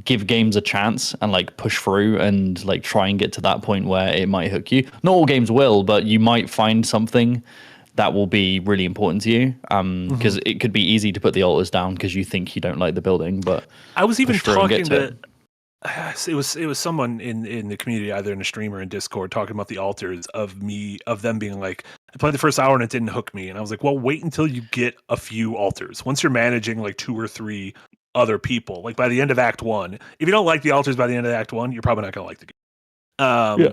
give games a chance and like push through and like try and get to that point where it might hook you. Not all games will, but you might find something that will be really important to you. Because it could be easy to put the altars down because you think you don't like the building. But I was even talking to it was someone in the community, either in a stream or in Discord, talking about the altars of them being like, I played the first hour and it didn't hook me. And I was like, well, wait until you get a few altars. Once you're managing like 2 or 3 other people, like by the end of Act 1, if you don't like the altars by the end of Act 1, you're probably not going to like the game.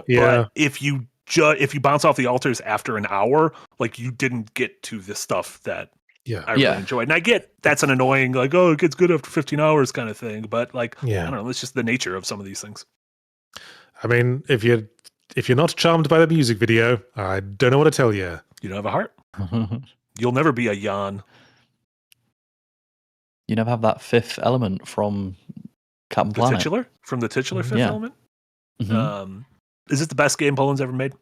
But if you bounce off the altars after an hour, like you didn't get to the stuff that I really enjoyed. And I get that's an annoying, like, oh, it gets good after 15 hours kind of thing. But like, I don't know, it's just the nature of some of these things. I mean, if you're not charmed by the music video, I don't know what to tell you. You don't have a heart. You'll never be a Jan. You never have that fifth element from Captain Planet. From the titular fifth element? Mm-hmm. Is this the best game Poland's ever made?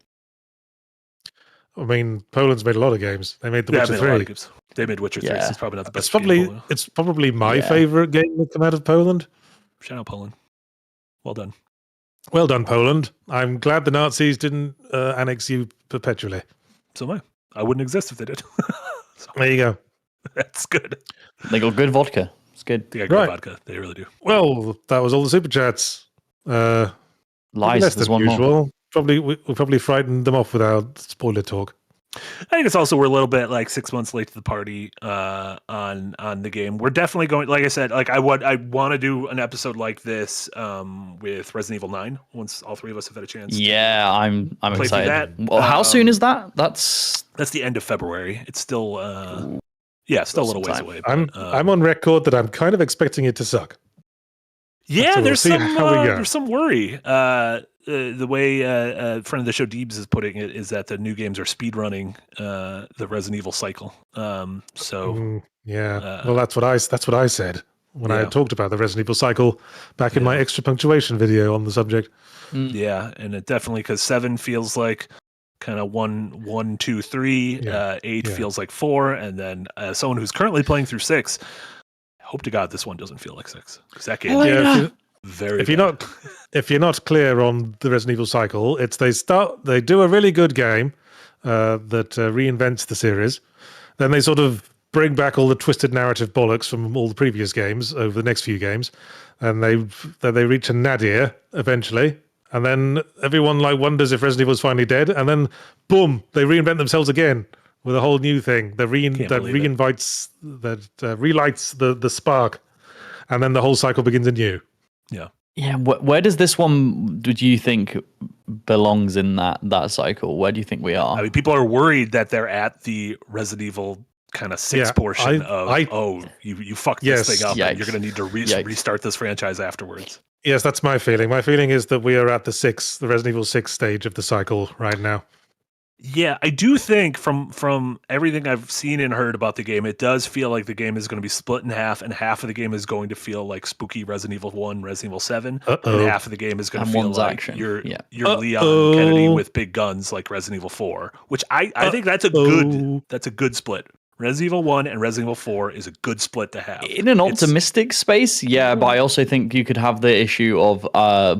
I mean, Poland's made a lot of games. They made The Witcher 3. They made Witcher 3. So it's probably not the best game. It's probably my favorite game that come out of Poland. Shout out Poland. Well done. Well done, Poland. I'm glad the Nazis didn't annex you perpetually. So am I. I wouldn't exist if they did. There you go. That's good. They got good vodka. It's good. They got good vodka. They really do. Well, that was all the super chats. Lies. Less There's than one usual. more. We probably frightened them off with our spoiler talk. I think it's also we're a little bit like 6 months late to the party on the game. We're definitely going. Like I said, like I want to do an episode like this with Resident Evil 9 once all 3 of us have had a chance. Yeah, I'm excited. That. Well, how soon is that? That's the end of February. It's still Yeah, still a Got little some ways time. away. I'm on record that I'm kind of expecting it to suck. Yeah, So we'll there's see some how we go. there's some worry. The way friend of the show Deebs is putting it is that the new games are speed running the Resident Evil cycle. Yeah. Well, that's what I said when I yeah. had talked about the Resident Evil cycle back in my extra punctuation video on the subject. Yeah, and it definitely because 7 feels like kind of 1, 2, 3. 8 feels like 4, and then someone who's currently playing through 6. Hope to God this one doesn't feel like 6 because that game if you're not clear on the Resident Evil cycle, it's they do a really good game that reinvents the series, then they sort of bring back all the twisted narrative bollocks from all the previous games over the next few games, and they reach a nadir eventually, and then everyone wonders if Resident Evil is finally dead, and then boom, they reinvent themselves again with a whole new thing that relights the spark, and then the whole cycle begins anew. Yeah. Where does this one do you think belongs in that cycle? Where do you think we are? I mean, people are worried that they're at the Resident Evil kind of 6 portion you fucked this thing up, and you're going to need to restart this franchise afterwards. Yes, that's my feeling. My feeling is that we are at the Resident Evil 6 stage of the cycle right now. Yeah, I do think from everything I've seen and heard about the game, it does feel like the game is going to be split in half, and half of the game is going to feel like spooky Resident Evil 1, Resident Evil 7, and half of the game is going to feel like action. you're Leon Kennedy with big guns like Resident Evil 4, which I think that's a good split. Resident Evil 1 and Resident Evil 4 is a good split to have. In an optimistic space, yeah, but I also think you could have the issue of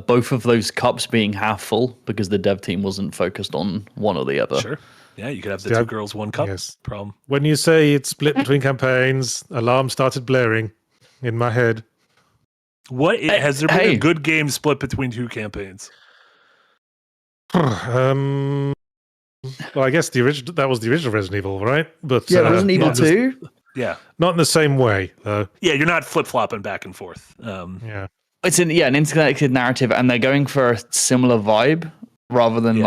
both of those cups being half full because the dev team wasn't focused on one or the other. Sure. Yeah, you could have the 2 girls, 1 cup problem. When you say it's split between campaigns, alarm started blaring in my head. Has there been a good game split between 2 campaigns? Well, I guess that was the original Resident Evil, right? But Resident Evil 2. Yeah, not in the same way, though. Yeah, you're not flip flopping back and forth. It's an interconnected narrative, and they're going for a similar vibe rather than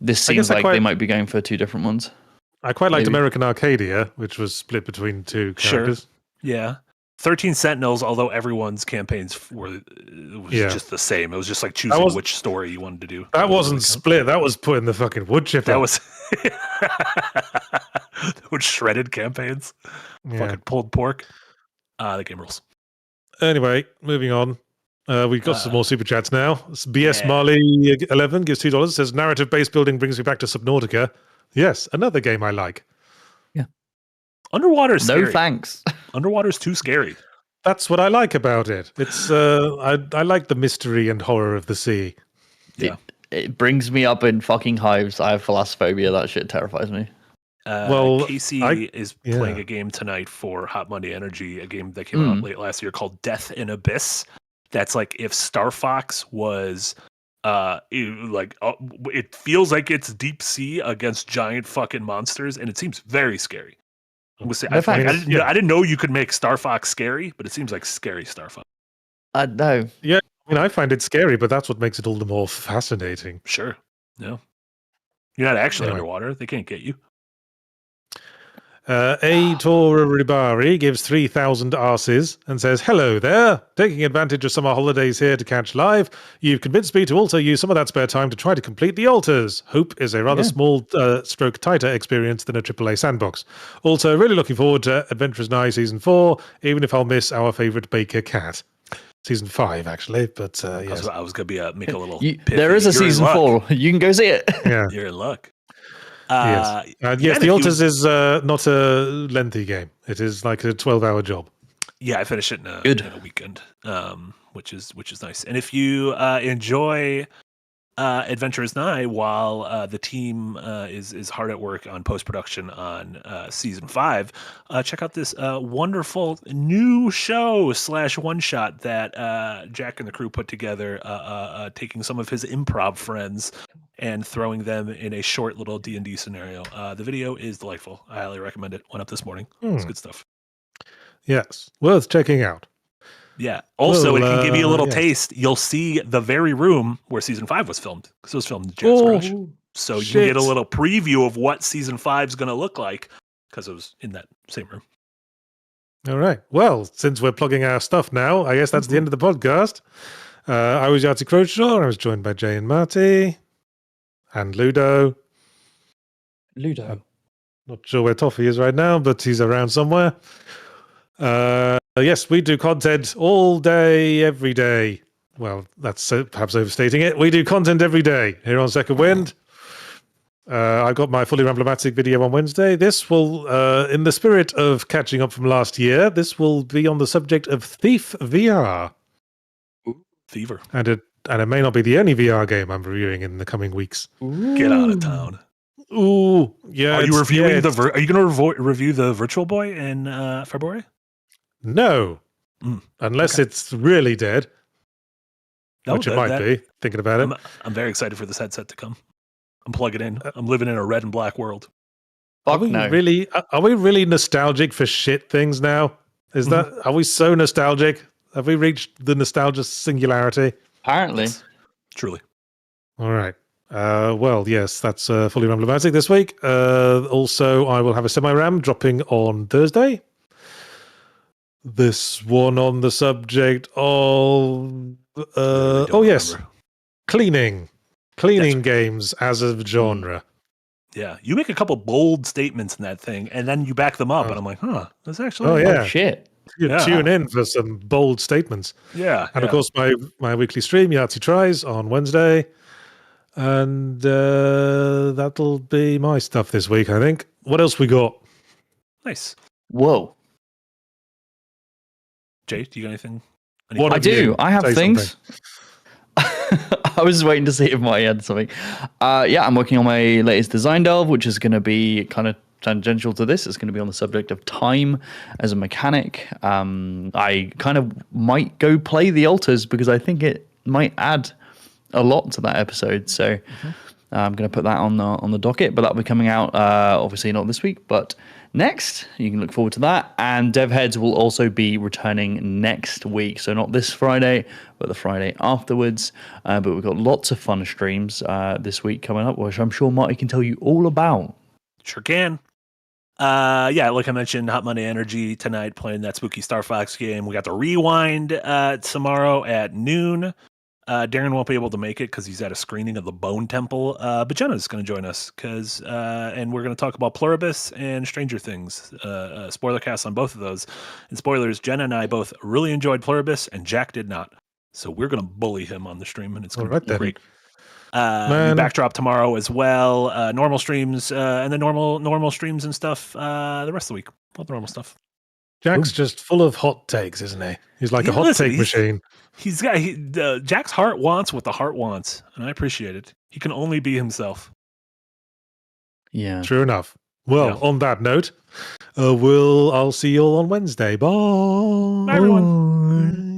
this seems like they might be going for 2 different ones. I quite liked American Arcadia, which was split between 2 characters. Sure. Yeah. 13 Sentinels, although everyone's campaigns was just the same. It was just like choosing which story you wanted to do. That wasn't split. That was putting the fucking wood chipper. That was with shredded campaigns. Fucking pulled pork. The game rules. Anyway, moving on. We've got some more super chats now. BS Marley 11 gives $2. Says narrative based building brings me back to Subnautica. Yes, another game I like. Underwater's scary. No thanks. Underwater's too scary. That's what I like about it. It's I like the mystery and horror of the sea. Yeah. It brings me up in fucking hives. I have thalassophobia. That shit terrifies me. Casey is playing a game tonight for Hot Monday Energy, a game that came out late last year called Death in Abyss. That's like if Star Fox was it feels like it's deep sea against giant fucking monsters, and it seems very scary. I didn't know you could make Star Fox scary, but it seems like scary Star Fox. No. Yeah, I mean, I find it scary, but that's what makes it all the more fascinating. Sure. No. You're not actually underwater. They can't get you. Ribari gives 3,000 arses and says, hello there. Taking advantage of summer holidays here to catch live. You've convinced me to also use some of that spare time to try to complete the altars. Hope is a rather small stroke tighter experience than a AAA sandbox. Also, really looking forward to Adventurers Night Season 4, even if I'll miss our favourite Baker Cat. Season 5, actually, but yes. I was going to make a little there is a Season 4. You can go see it. Yeah. You're in luck. Yes, The Altars is not a lengthy game. It is like a 12-hour job. Yeah, I finished it in a weekend, which is nice. And if you enjoy Adventurers Night while the team is hard at work on post-production on Season 5, check out this wonderful new show / one-shot that Jack and the crew put together, taking some of his improv friends and throwing them in a short little D&D scenario. The video is delightful. I highly recommend it. Went up this morning. It's good stuff. Yes, worth checking out. Yeah. Also, it can give you a little taste. You'll see the very room where Season 5 was filmed, because it was filmed in Jack's Rush. So you can get a little preview of what Season 5 is going to look like, because it was in that same room. All right. Well, since we're plugging our stuff now, I guess that's the end of the podcast. I was Yahtzee Crowshaw, and I was joined by Jay and Marty and Ludo. Ludo. Not sure where Toffee is right now, but he's around somewhere. Yes, we do content all day, every day. Well, that's perhaps overstating it. We do content every day here on Second Wind. I got my fully Ramblematic video on Wednesday. This will, in the spirit of catching up from last year, this will be on the subject of Thief VR. Thiever. And it may not be the only VR game I'm reviewing in the coming weeks. Get out of town. Ooh, yeah. Are you reviewing Are you going to review the Virtual Boy in February? No, unless it's really dead, No, which it might be. Thinking about it, I'm very excited for this headset to come. I'm plugging in. I'm living in a red and black world. Fuck are we no. really? Are we really nostalgic for shit things now? Is that? Are we so nostalgic? Have we reached the nostalgia singularity? Apparently. Yes, truly. All right. Well, yes, that's fully Ramblematic this week. Also, I will have a semi-ram dropping on Thursday. This one on the subject of yes, cleaning games as a genre. Yeah, you make a couple bold statements in that thing, and then you back them up, and I'm like, that's actually Oh shit. Tune in for some bold statements. Yeah, and of course my weekly stream Yahtzee Tries on Wednesday, and that'll be my stuff this week. I think. What else we got? Nice. Whoa. Jay, do you got anything? I do. I have things. I was just waiting to see if Marty had something. I'm working on my latest design delve, which is going to be kind of tangential to this. It's going to be on the subject of time as a mechanic. I kind of might go play the altars because I think it might add a lot to that episode. So I'm going to put that on the docket, but that'll be coming out obviously not this week, but next. You can look forward to that. And DevHeads will also be returning next week. So not this Friday, but the Friday afterwards. But we've got lots of fun streams this week coming up, which I'm sure Marty can tell you all about. Sure can. Like I mentioned, Hot Monday Energy tonight playing that spooky Star Fox game. We got the Rewind tomorrow at noon. Darren won't be able to make it because he's at a screening of the Bone Temple. But Jenna's going to join us and we're going to talk about Pluribus and Stranger Things. Spoiler cast on both of those. And spoilers, Jenna and I both really enjoyed Pluribus, and Jack did not. So we're going to bully him on the stream, and it's going to be great. Backdrop tomorrow as well. Normal streams and the normal streams and stuff the rest of the week. All the normal stuff. Jack's just full of hot takes, isn't he? He's like a hot take machine. He's got Jack's heart wants what the heart wants, and I appreciate it. He can only be himself. Yeah, true enough. Well, on that note, I'll see you all on Wednesday. Bye. Bye, everyone.